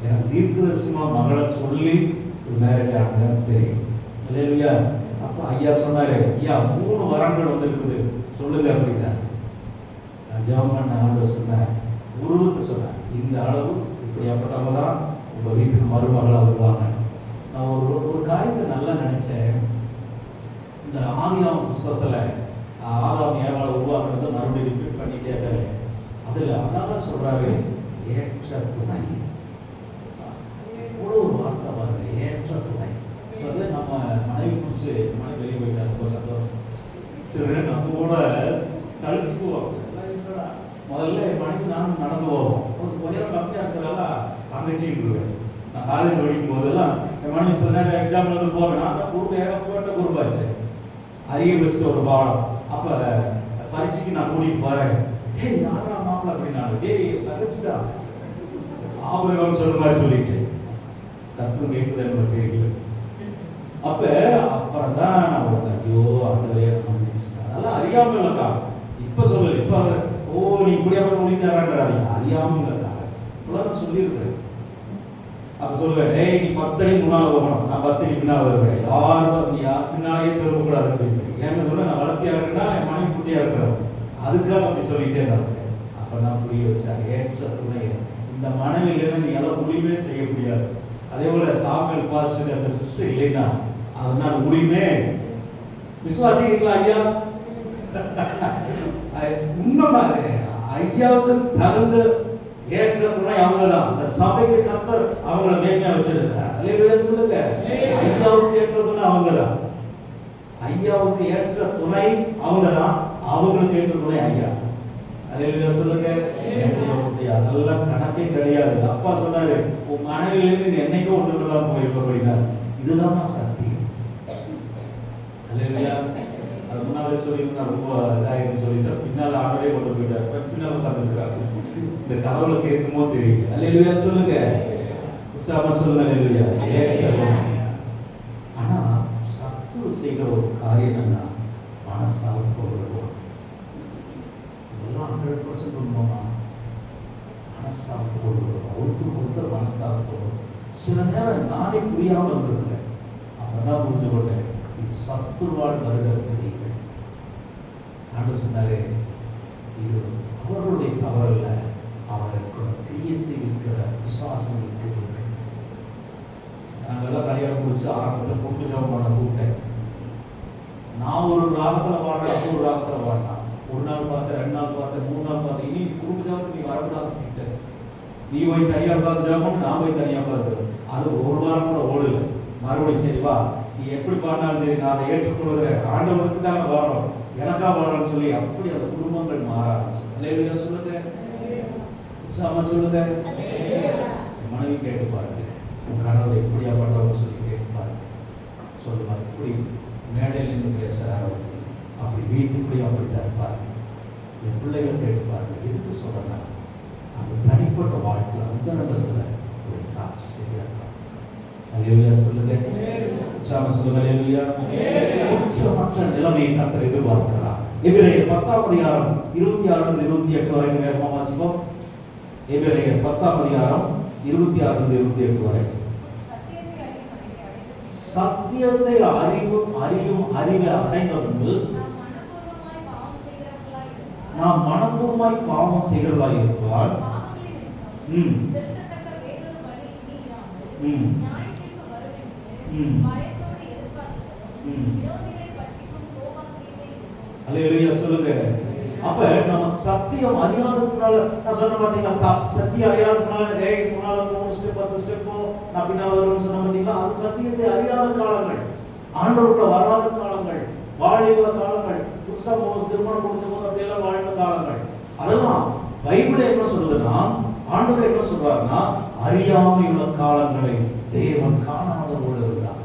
எனக்கு தீர்க்கதரிசனமா மகளை சொல்லி ஒரு மேரேஜ் ஆனதுன்னு தெரியும். அல்லேலூயா. அப்ப ஐயா சொன்னாரு, ஐயா 3 வரங்கள் வந்திருக்குது சொல்லுங்க அப்படின்னா. நான் ஜெபம் பண்ண ஆண்டவர் சொன்னேன், உருவத்தை சொன்னேன், இந்த அளவு இப்படியாப்பட்டவங்க தான் உங்க வீட்டுக்கு மருமகளா வருவாங்க. நான் ஒரு காரியத்தை நல்லா நினைச்சேன். இந்த ஆதியாம் புஸ்தகத்துல ஆதாம் ஏவாளை உருவாக்குறத மறுபடியும் ரிப்பீட் பண்ணிட்டே இருக்கேன். அதுல அழகா சொல்றாரு, ஏற்ற துணை. எவ்வளவு ஒரு வார்த்தை பாருங்க, ஏற்ற துணை. சொல்ல நம்ம மனைவி பிடிச்சி மனைவி வெளியே போயிட்டா ரொம்ப சந்தோஷம். சரி நம்ம கூட சளிச்சுக்குவோம். முதல்ல மனைவி நானும் நடந்து போவோம். ஒரு உயரம் கம்மியா இருக்கிறதால தங்கச்சிட்டு இருவேன். நான் காலேஜ் படிக்கும் போதெல்லாம் என் மனைவி சில நேரம் எக்ஸாம்ல இருந்து போவேன். நான் தான் குரூப் ஏகப்பட்ட குரூப் ஆச்சு. அதிகபட்சம் ஒரு பாடம் அப்ப பரீட்சைக்கு நான் கூட்டிட்டு போறேன். டேய் யாரா மாப்பிள்ள அப்படின்னாலும், டேய் தங்கச்சிடா ஆபிரகாம் சொல்ற மாதிரி சொல்லிட்டு சத்தம் கேட்குது எனக்கு தெரியல. அப்ப அப்புறம் தான் நான் ஐயோ ஆண்டவரே அதெல்லாம் அறியாம இல்லக்கா. இப்ப சொல்லல, இப்ப ஓ நீ இப்படியா முடிக்கிறாங்க அறியாம இல்லக்கா. இப்பெல்லாம் நான் சொல்லியிருக்கிறேன். அப்ப சொல்லுவேன், டேய் நீ 10 அடி முன்னால போகணும், நான் 10 அடி பின்னால வருவேன், யாரும் நீ பின்னாலேயே திரும்ப கூடாது அப்படின்னு. ஏன்னு சொன்னா நான் வளர்த்தியா இருக்கேன்னா என் மனைவி குட்டியா இருக்கிறோம், அதுக்காக அப்படி சொல்லிட்டே நடந்தேன். அப்ப நான் புரிய வச்சாங்க, ஏற்ற துணை இந்த மனைவி இல்லைன்னா நீ எல்லாம் முடியுமே செய்ய முடியாது. அதே போல சாமுவேல் பாஸ்டர் அந்த சிஸ்டர் இல்லைன்னா அதனால முடியுமே. விசுவாசிங்களா ஐயா? உண்மைதானே? ஐயாவுக்கு தகுந்த ஏற்ற துணை அவங்கதான். இந்த சபைக்கு கர்த்தர் அவங்கள மேன்மையா வச்சிருக்கிறார். அல்லேலூயா சொல்லுங்க. ஐயாவுக்கு ஏற்ற துணை அவங்கதான். ஐயாவுக்கு ஏற்ற துணை அவங்கதான், அவங்களுக்கு ஏற்ற துணை ஐயா. அல்லேலூயா சொல்லுங்க. அதெல்லாம் கணக்கே கிடையாது. அப்பா சொன்னாரு, உன் மனைவியிலிருந்து நீ என்னைக்கோ ஒண்ணுக்கெல்லாம் போயிருக்க அப்படின்னா இதுதான் சக்தி. அல்லேலூயா. அது முன்னாலே சொல்லியிருந்தா ரொம்ப இதாயிரம் சொல்லிட்டு பின்னால ஆடவே கொண்டு போயிட்டாரு, பின்னால உட்காந்துருக்காரு. இந்த கதவுல கேட்குமோ தெரியல. அல்லேலூயா சொல்லுங்க. உற்சாகமா சொல்லுங்க. அல்லேலூயா. ஏற்ற துணை. ஆனா சத்துரு செய்கிற ஒரு காரியம் என்ன, மனஸ்தாபத்துக்கு வருவான். இதெல்லாம் 100% உண்மைமா? மனஸ்தாபத்துக்கு வருவான். ஒருத்தர் மனஸ்தாபத்துக்கு வருவான். சில நேரம் நானே புரியாமல் இருந்திருக்கிறேன். அப்பதான் புரிஞ்சு கொண்டேன், இது சத்துருவால் வருகிறீர்கள். ஆண்டு சொன்னாரே, இது அவர்களுடைய தவறல்ல, அவருக்கு கிரியை செய்திருக்கிற விசுவாசம் இருக்கிறீர்கள். நாங்கெல்லாம் கல்யாணம் முடிச்சு ஆரம்பத்தில் பொண்ணு ஜபம் பண்ண கூப்பிட்டேன். நான் ஒரு ராகத்தில் பாடுறேன், ஒரு ராகத்தில் பாடினான். ஒரு நாள் பார்த்தேன், 2 நாள் பார்த்தேன், 3 நாள் பார்த்தேன். இனி குடும்ப ஜபத்துக்கு நீ வரக்கூடாதுன்னு, நீ போய் தனியா உட்கார்ந்து ஜபம், நான் போய் தனியா உட்கார்ந்து ஜபம். அது ஒரு வாரம் கூட ஓடல. மறுபடியும் சரி வா, நீ எப்படி பாடினாலும் சரி நான் அதை ஏற்றுக்கொள்கிறேன், ஆண்டவருக்கு தானே பாடுறோம், எனக்கா பாடுறோம்னு சொல்லி அப்படி அந்த குடும்பங்கள் மாற ஆரம்பிச்சு. அல்லேலூயா சொல்லுங்க. உற்சாகமா சொல்லுங்க. மனைவி கேட்டு பாருங்க, உன் கணவர் எப்படியா பண்றவங்க சொல்லி கேட்டு பாருங்க. சொல்லுமா, இப்படி மேடையில் நின்று பேசுறாரு, அப்படி வீட்டுக்குள்ளேயும் அப்படித்தான் இருப்பாரு. என் பிள்ளைகளை கேட்டு பாருங்க. எதுக்கு சொல்றேன்னா, அந்த தனிப்பட்ட வாழ்க்கையில் அந்த இடத்துல ஒரு சாட்சி செய்யலாம். அல்லேலூயா சொல்லுங்க. உற்சாகமா சொல்லுங்க. அல்லேலூயா. உச்சமற்ற நிலைமையை கர்த்தர் எதிர்பார்க்கிறார். எபிரேயர் 10ஆம் அதிகாரம் 26 28 வரைக்கும் வேகமா வாசிப்போம். எபிரேயர் 10ஆம் அதிகாரம் 26 28 வரை. சத்தியத்தை அறியும் அறிவை அடைந்த பின்பு நாம் மனப்பூர்வமாய் பாவம் செய்கிறவர்களாய் இருப்பால் அல்லேலூயா சொல்லுங்க. அப்ப நமக்கு சத்தியம் அறியாததுனால, நான் சொன்ன பாத்தீங்களா, சத்தியம் அறியாததுனால முன்னால 3 ஸ்டெப் 10 ஸ்டெப் நான் பின்னால வரும்னு சொன்ன பாத்தீங்களா, அது சத்தியத்தை அறியாத காலங்கள், ஆண்டவருக்குள்ள வராத காலங்கள், வாலிப காலங்கள், புதுசா திருமணம் முடிச்ச போது அப்படியெல்லாம் வாழ்ந்த காலங்கள். அதெல்லாம் பைபிள் என்ன சொல்லுதுன்னா, ஆண்டவர் என்ன சொல்றாருன்னா, அறியாமை உள்ள காலங்களை தேவன் காணாதவோடு இருந்தார்.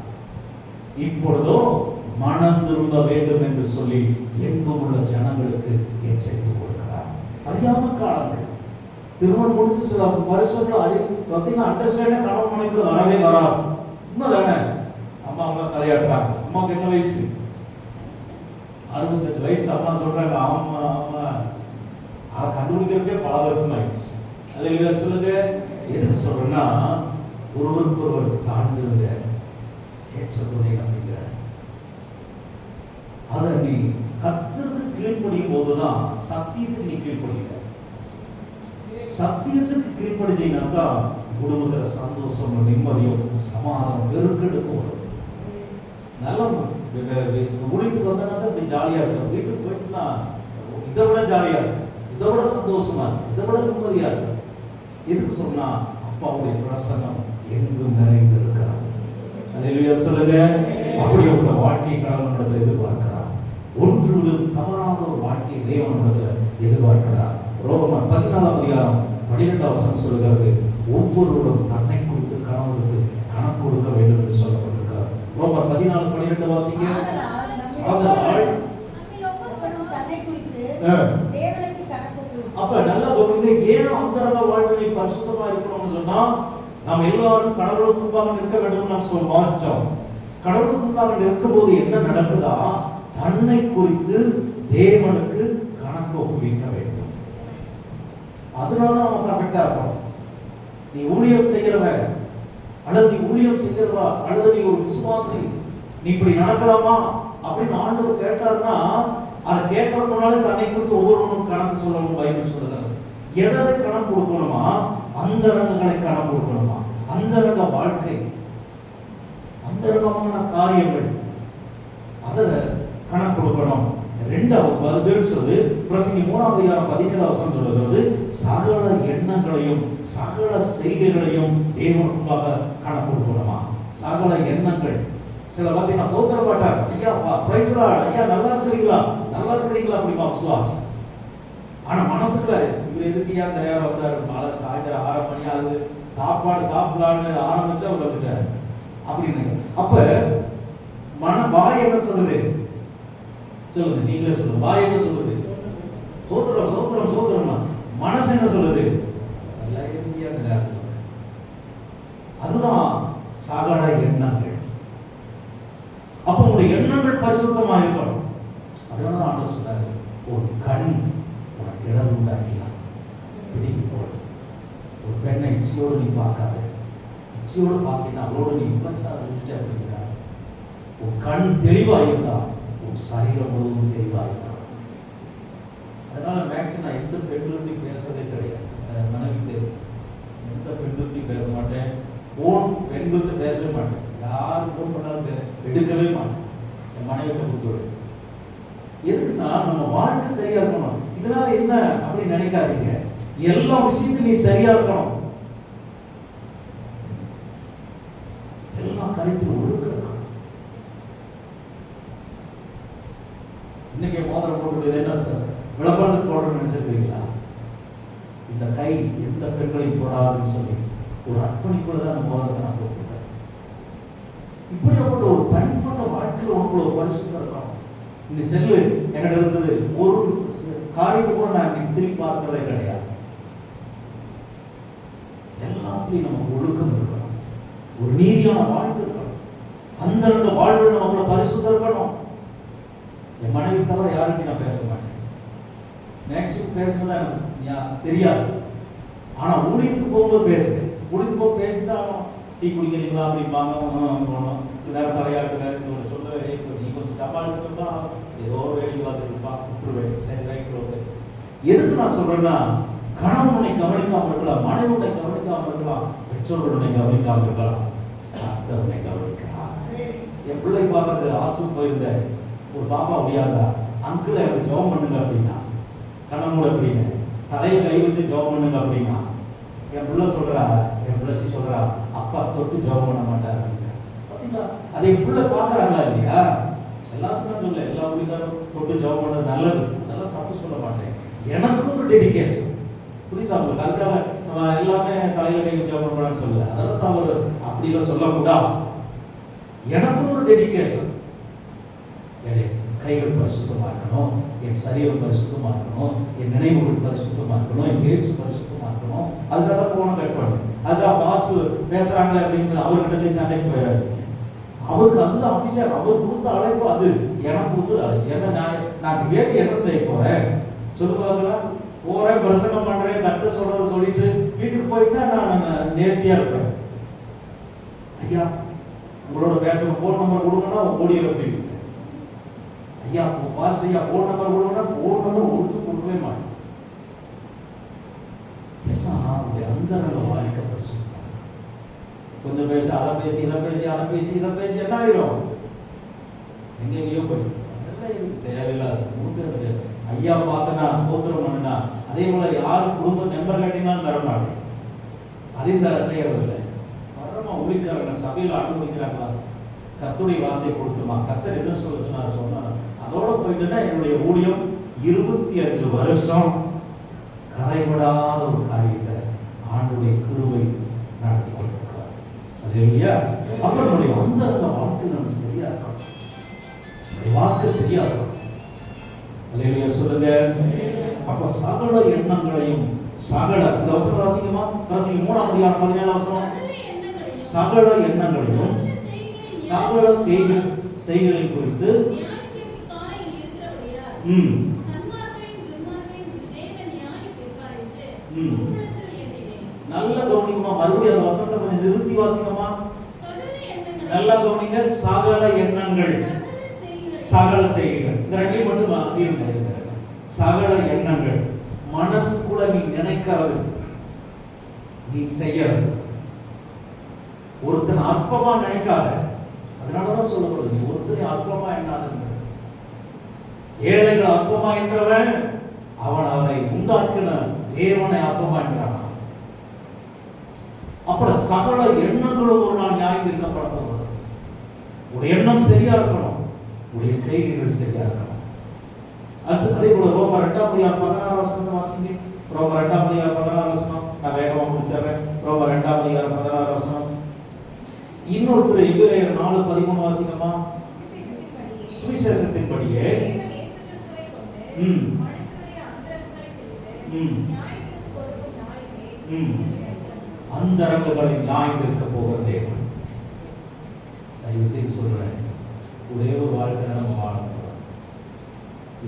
இப்பொழுதோ மனம் திரும்ப வேண்டும் என்று சொல்லி எங்கும் உள்ள ஜனங்களுக்கு எச்சரிக்கை கொடுக்கிறார். அறியாம காலங்கள், திருமணம் முடிச்சு சில வருஷங்கள் பார்த்தீங்கன்னா அண்டர்ஸ்டாண்ட் கணவன் மனைவிக்குள்ள வரவே வராது. உண்மைதானே? அம்மா அவங்க தலையாட்டுறாங்க. அம்மாவுக்கு என்ன வயசு? 68 வயசு. அம்மா சொல்றாங்க, ஆமா ஆமா, அதை கண்டுபிடிக்கிறதுக்கே பல வருஷம் ஆயிடுச்சு. அல்லேலூயா சொல்லுங்க. எதுக்கு சொல்றேன்னா, ஒருவருக்கு ஒருவர் தாழ்ந்துருங்க, ஏற்ற துணை அப்படிங்கிற அதை நீ கர்த்தருக்கு கீழ்ப்படியும் போதுதான் சத்தியத்துக்கு நீ கீழ்ப்படுகிற. சத்தியத்துக்கு கீழ்ப்படிச்சீங்கன்னா குடும்பத்துல சந்தோஷம், நிம்மதியும், சமாதானம் பெருக்கெடுத்து வரும். நல்லா ஊழியத்துக்கு வந்தனா இப்படி ஜாலியா இருக்கும். வீட்டுக்கு போயிட்டுனா இதை விட ஜாலியா இருக்கும், இதை விட சந்தோஷமா இருக்கும், இதை விட நிம்மதியா இருக்கும். எதுக்கு சொன்னா, அப்பாவுடைய பிரசன்னம் எங்கும் நிறைந்து இருக்கிறார். அல்லேலூயா சொல்லுங்க. அப்படி ஒரு வாழ்க்கை கடவுள் எதிர்பார்க்கிறார். ஒன்றும் தவறாத ஒரு வாழ்க்கை தேவனிடத்தில் எதிர்பார்க்கிறார். ரோமர் 14ஆம் அதிகாரம் 12ஆம் வசனம் சொல்கிறது, ஒவ்வொருவரும் தன்னை குறித்து கணவனுக்கு கணக்கு கொடுக்க வேண்டும் என்று சொல்லப்பட்டிருக்கிறார். ரோமர் 14:12 வாசிங்க. ஆதலால் தேவனுக்கு கணக்கு கொடு. அப்ப நல்லா கவனிங்க, ஏன் அந்தரங்க வாழ்க்கை நீ பரிசுத்தமா இருக்கணும்னு சொன்னா, நாம் எல்லாரும் கடவுளுக்கு முன்பாக நிற்க வேண்டும் நாம் வாசிச்சோம். கடவுளுக்கு முன்பாக நிற்கும்போது என்ன நடக்குதா, தன்னை குறித்து தேவனுக்கு கணக்கு ஒப்புவிக்க வேண்டும். அதனால அவன் பர்ஃபெக்டா இருக்கும். நீ ஊழியம் செய்கிறவன் அல்லது நீ ஊழியம் செய்கிறவா அல்லது நீ ஒரு விசுவாசி, நீ இப்படி நடக்கலாமா அப்படின்னு ஆண்டவர் கேட்டாருன்னா, அதை கேட்கறதுனால தன்னை குறித்து ஒவ்வொருவரும் கணக்கு சொல்லணும். பைபிள் சொல்லுகிறது எதை கணக்கு கொடுக்கணுமா, அந்தரங்கங்களை கணக்கு கொடுக்கணுமா, அந்தரங்க வாழ்க்கை, அந்தரங்கமான காரியங்கள், அதை கணக்கு கொடுக்கணும். ரெண்டாவது பேர் சொல்லுது பிரசங்கி 3:17 சொல்லுகிறது, சகல எண்ணங்களையும் சகல செய்கைகளையும் தேவனுக்காக கணக்கு கொடுக்கணுமா. சகல எண்ணங்கள், சில பார்த்தீங்கன்னா தோத்திர மாட்டார், ஐயா பிரைஸ் லார்ட், ஐயா நல்லா இருக்கிறீங்களா நல்லா இருக்கிறீங்களா அப்படிமா விசுவாசம். ஆனா மனசுக்குள்ள இவர் எதுக்கியா இந்த நேரம் வந்தாரு, மழை சாயந்தரம் 6 மணி ஆகுது, சாப்பாடு சாப்பிடலான்னு ஆரம்பிச்சா அவர் வந்துட்டார் அப்படின்னு. அப்ப வாய் என்ன சொல்லுது, சொல்லுங்க நீங்களே சொல்லுங்க, வாய் என்ன சொல்லுது, சோத்திரம் சோத்திரம் சோத்திரமா. மனசு என்ன சொல்லுது, அதுதான் சகல எண்ணங்கள். அப்ப உங்களுடைய எண்ணங்கள் பரிசுத்தமா இருக்கணும். அதனால ஆண்டவர் சொல்றாரு, ஒரு கண் உனக்கு இடம் உண்டாக்கலாம், பிடிக்கு போடு. ஒரு பெண்ணை இச்சையோடு நீ பார்க்காத, இச்சையோடு பார்த்தீங்கன்னா அவளோடு நீ விபச்சாரம் செஞ்சு அப்படிங்கிறார். ஒரு கண் தெளிவா இருந்தா உன் சரீரம் முழுவதும் தெளிவா இருந்தா. அதனால மேக்ஸிமம் நான் எந்த பெண்களுக்கும் பேசுறதே கிடையாது. மனைவிக்கு எந்த பெண்களுக்கும் பேச மாட்டேன், போன் பெண்களுக்கு பேசவே மாட்டேன். யார் போன் பண்ணாலும் எடுக்கவே மாட்டேன், என் மனைவிட்ட கொடுத்துருவேன். எதுக்குன்னா நம்ம வாழ்க்கை சரியா இருக்கணும். இதனால என்ன அப்படின்னு நினைக்காதீங்க, எல்லா விஷயத்தையும் நீ சரியா இருக்கணும். எல்லா காரியத்திலும் ஒழுக்க இருக்கணும். இன்னைக்கு மோதிரம் போட்டு என்ன சார் விளம்பரத்துக்கு போடுறோம்னு நினைச்சிருக்கீங்களா? இந்த கை எந்த பெண்களையும் தொடாதுன்னு சொல்லி ஒரு அர்ப்பணிப்புல தான் அந்த மோதிரத்தை நான் போட்டுட்டேன். இப்படிப்பட்ட ஒரு தனிப்பட்ட வாழ்க்கையில் உங்களுடைய ஒரு பரிசுத்தம் இருக்கணும். இந்த செல்லு என்கிட்ட இருக்குது, ஒரு காரியத்தை கூட நான் திரும்பி பார்க்கிறதே கிடையாது. எல்லாத்திலையும் நமக்கு ஒழுக்கம் இருக்கணும், ஒரு நீதியான வாழ்க்கை இருக்கணும், அந்த வாழ்வு நமக்குள்ள பரிசுத்தம் இருக்கணும். என் மனைவி தவிர யாருக்கும் நான் பேச மாட்டேன். மேக்சிமம் பேசுனதா எனக்கு தெரியாது. ஆனா ஊழியத்துக்கு போகும்போது பேசுவேன். ஊழியத்துக்கு போக பேசிட்டாலும் டீ குடிக்கிறீங்களா அப்படிம்பாங்க, போனோம் சில நேரம் தலையாட்டுங்க சொல்ல நீ கொஞ்சம் சமாளிச்சுருப்பா, ஏதோ ஒரு வேலைக்கு பார்த்துருப்பா, விட்டுருவேன். சரி ரைட் ஓகே. எதுக்கு நான் சொல்றேன்னா, கணவன் உன்னை கவனிக்காமல் இருக்கலாம், மனைவி உன்னை கவனிக்காமல் இருக்கலாம், பெற்றோர்கள் உன்னை கவனிக்காமல் இருக்கலாம், கர்த்தர் உன்னை கவனிக்கிறார். என் பிள்ளை பார்க்கறது ஹாஸ்பிட்டல் போயிருந்தேன், ஒரு பாப்பா முடியாதா, அங்கிள் எனக்கு ஜெபம் பண்ணுங்க அப்படின்னா, கண்ணமூட அப்படின்னு தலையை கை வச்சு ஜெபம் பண்ணுங்க அப்படின்னா, என் பிள்ளை சொல்றா, என் பிள்ளை சொல்றா, அப்பா தொட்டு ஜெபம் பண்ண மாட்டார் அப்படின்னா. பார்த்தீங்களா, அதை என் பிள்ளை பார்க்கறாங்களா இல்லையா? எல்லாத்துக்கும் சொல்ல, எல்லா பிள்ளைக்காரும் தொட்டு ஜெபம் பண்ணது நல்லது, அதெல்லாம் தப்பு சொல்ல மாட்டேன். எனக்கும் ஒரு டெடிகேஷன், புரியுதா உங்களுக்கு? அதுக்காக நம்ம எல்லாமே தலையில கை வச்சு ஜெபம் பண்ணலாம்னு சொல்லல, அதெல்லாம் தவறு, அப்படிலாம் சொல்லக்கூடாது. எனக்கும் ஒரு டெடிகேஷன், என் கைகள் பரிசுத்தமா இருக்கணும், என் சரீரம் பரிசுத்தமா இருக்கணும், என் நினைவுகள் பரிசுத்தமா இருக்கணும், என் பேச்சு பரிசுத்தமா இருக்கணும். அதுக்காக போன கட் பண்ணணும். அதுக்காக பாசு பேசுறாங்களே அப்படின்னு அவர்கிட்ட போய் சண்டைக்கு போயிடாது. அவருக்கு அந்த அபிஷேகம், அவர் கொடுத்த அழைப்பு அது, எனக்கு கொடுத்தது அழைப்பு. என்ன நான் பேசி என்ன செய்ய போறேன் சொல்லுவாங்களா? போறேன், பிரசங்கம் பண்றேன், கத்த சொல்றத சொல்லிட்டு வீட்டுக்கு போயிட்டா நான் நேர்த்தியா இருப்பேன். ஐயா உங்களோட பேசணும், போன் நம்பர் கொடுங்கன்னா ஓடிடுற அப்படின்னு. ஐயா பாஸ் ஐயா போன் நம்பர் கொடுங்கன்னா போன் நம்பர் கொடுக்கவே மாட்டேன். அந்த வாழ்க்கை பரிசு கொஞ்சம் பேச அதை பேசி இதை பேசி அதை பேசி இதை பேசி என்ன ஆயிரும், எங்கெங்கயோ போயிடும். அதெல்லாம் எனக்கு தேவையில்லை. ஐயா பார்த்தனா சோத்திரம் பண்ணுனா, அதே போல யாரும் குடும்ப நம்பர் கட்டினாலும் தர மாட்டேன், அதையும் தர செய்யறதில்லை. வரமா ஊழிக்காரங்க சபையில் அனுமதிக்கிறாங்களா, கர்த்தருடைய வார்த்தை கொடுத்துமா, கர்த்தர் என்ன சொன்னார் அதோட போயிட்டுன்னா என்னுடைய ஊழியம் 25 வருஷம் கரைபடாத ஒரு காரியத்தை ஆண்டுடைய கிருபை நடத்தி கொண்டிருக்கிறார். அல்லேலூயா. அப்ப நம்முடைய அந்த வாழ்க்கை நம்ம சரியா இருக்கணும், நம்முடைய வாழ்க்கை சரியா இருக்கணும். அல்லேலூயா சொல்லுங்க. அப்ப சகல எண்ணங்களையும் சகல இந்த வசனம் வாசிக்குமா? வாசிங்க 3ஆம் அதிகாரம் 17ஆம் வசனம். சகல எண்ணங்களையும் சகல செய்களை குறித்து நல்ல கவனிக்குமா? மறுபடியும் அந்த வசனத்தை கொஞ்சம் நிறுத்தி வாசிக்குமா? நல்ல கவனிங்க. சகல எண்ணங்கள் சகல செய்கைகள், இந்த ரெண்டையும் மட்டும் இருங்க. சகல எண்ணங்கள், மனசு கூட நீ நினைக்கிறது, நீ செய்யறது. ஒருத்தன் அற்பமா நினைக்காத. அதனாலதான் சொல்லப்படுது, நீ ஒருத்தனை அற்பமா எண்ணாத. ஏழைகள் அற்பமா என்றவன் அவன் அதை உண்டாக்கின தேவனை அற்பமா என்றான். அப்புறம் சகல எண்ணங்களும் ஒரு நாள் நியாயம் தீர்க்கப்பட போகிறது. உடைய எண்ணம் சரியா இருக்கணும், உடைய செய்கைகள் சரியா இருக்கணும். அதே போல ரோமர் 2ஆம் அதிகாரம் 16ஆம் வசனம் வாசிங்க. ரோமர் 2ஆம் அதிகாரம் 16ஆம் வசனம். நான் வேகமா முடிச்சறேன். ரோமர் 2ஆம் அதிகாரம் 16ஆம் வசனம். இன்னொருத்தர் எபிரேயர் 4:13 வாசிக்கமா? சுவிசேஷத்தின்படியே அந்தரங்கங்களை நியாயந்திருக்க போகிற தேவன். தயவு செய்து சொல்றேன், ஒரே ஒரு வாழ்க்கை நம்ம வாழ போறோம்.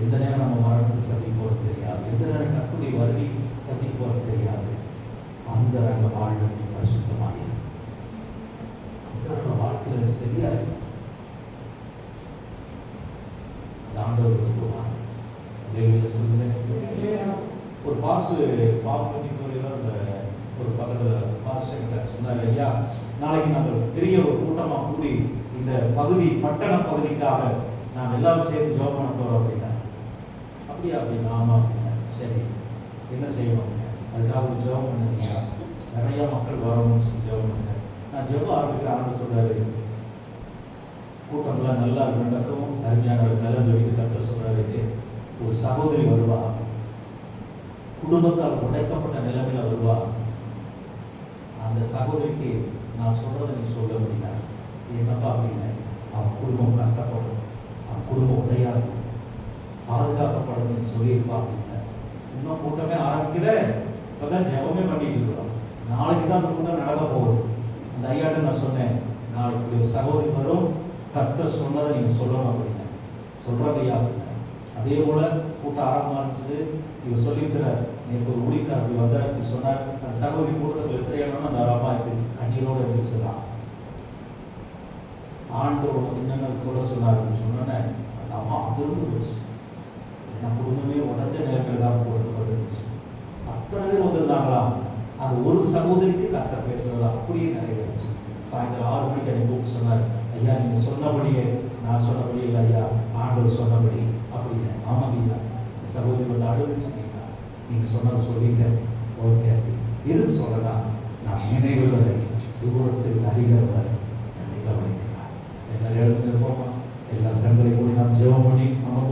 எந்த நேரம் நம்ம மரணத்தை சந்திக்க போறது தெரியாது, எந்த நேரம் கற்பனை வருகை சந்திக்க போறது தெரியாது. அந்தரங்க வாழ்க்கை பரிசுத்தமாக அந்தரங்க வாழ்க்கையில சரியா இருக்கும். ஆண்டவர் சொல்லுவார். ஒரு பாசு பாப்பி ஒரு பக்கத்தில் பாஸ்டர் சொன்னார், ஐயா நாளைக்கு நாங்கள் பெரிய ஒரு கூட்டமாக கூடி இந்த பகுதி பட்டண பகுதிக்காக நாம் எல்லாரும் சேர்ந்து ஜெபம் பண்ண போகிறோம் அப்படின்னா. அப்படியா? அப்படின்னா ஆமாம் அப்படின்னா. சரி, என்ன செய்யணும்? அதுக்காக ஒரு ஜெபம் பண்ணுறீங்களா? நிறைய மக்கள் வரணும்னு சொல்லி ஜெபம் பண்ணுங்க. நான் ஜெபம் ஆரம்பிக்கிறேன். ஆண்டு சொல்றாரு, கூட்டம்லாம் நல்லா நடக்கும், அருமையான நல்ல சொல்லிட்டு கத்த சொல்றாரு. ஒரு சகோதரி வருவா, குடும்பத்தால் உடைக்கப்பட்ட நிலைமையில வருவா. அந்த சகோதரிக்கு நான் சொல்றதை நீ சொல்ல முடியல. என்னப்பா அப்படின்னு? அவன் குடும்பம் கட்டப்படும், அவன் குடும்பம் உடையாது, பாதுகாக்கப்படும் சொல்லியிருப்பா அப்படின்ட்டு. இன்னும் கூட்டமே ஆரம்பிக்கல, இப்பதான் ஜெபமே பண்ணிட்டு இருக்கிறோம். நாளைக்கு தான் அந்த கூட்டம் நடக்க போகுது. அந்த ஐயாட்ட நான் சொன்னேன், நாளைக்கு ஒரு சகோதரி வரும், கர்த்தர் சொன்னதை நீங்க சொல்லணும் அப்படின்னு. சொல்றாங்க ஐயா அப்படின்னு. அதே போல கூட்டம் ஆரம்பிச்சது. இவர் சொல்லியிருக்கிறார், நேற்று ஒரு ஊழியக்காரர் அப்படி வந்தார், அப்படி சொன்னார். அந்த சகோதரி கூட்டத்தில் எப்படியானோன்னு அந்த அம்மா கண்ணீரோடு இருந்துச்சுதான். ஆண்டவர் என்னென்ன சொல்ல சொன்னார் அப்படின்னு சொன்னோன்னே அந்த அம்மா அங்கிருந்து போச்சு. ஏன்னா குடும்பமே உடஞ்ச நிலைமையில தான் போட்டுருந்துச்சு. அத்தனை பேர் வந்திருந்தாங்களா? அந்த ஒரு சகோதரிக்கு கர்த்தர் பேசுறதா அப்படியே நிறைவேறிச்சு. சாயந்தரம் 6 மணிக்கு எனக்கு கூப்பிட்டு சொன்னார், ஐயா நீங்க சொன்னபடியே, நான் சொன்னபடி இல்லை ஐயா, ஆண்டவர் சொன்னபடி அப்படின்னு. ஆமாம் ஐயா. சகோதரி வந்து அழுதுச்சு, நீங்க சொன்னதை சொல்லிட்டேன், ஓகே. எதுக்கு சொல்லலாம்? நான் நினைவுகளை தூரத்தில் அறிகிறவர் என்னை கவனிக்கிறார். எல்லா இடத்துல இருப்போமா? எல்லா கண்களை கூடி நாம் ஜெபம் பண்ணி நம்ம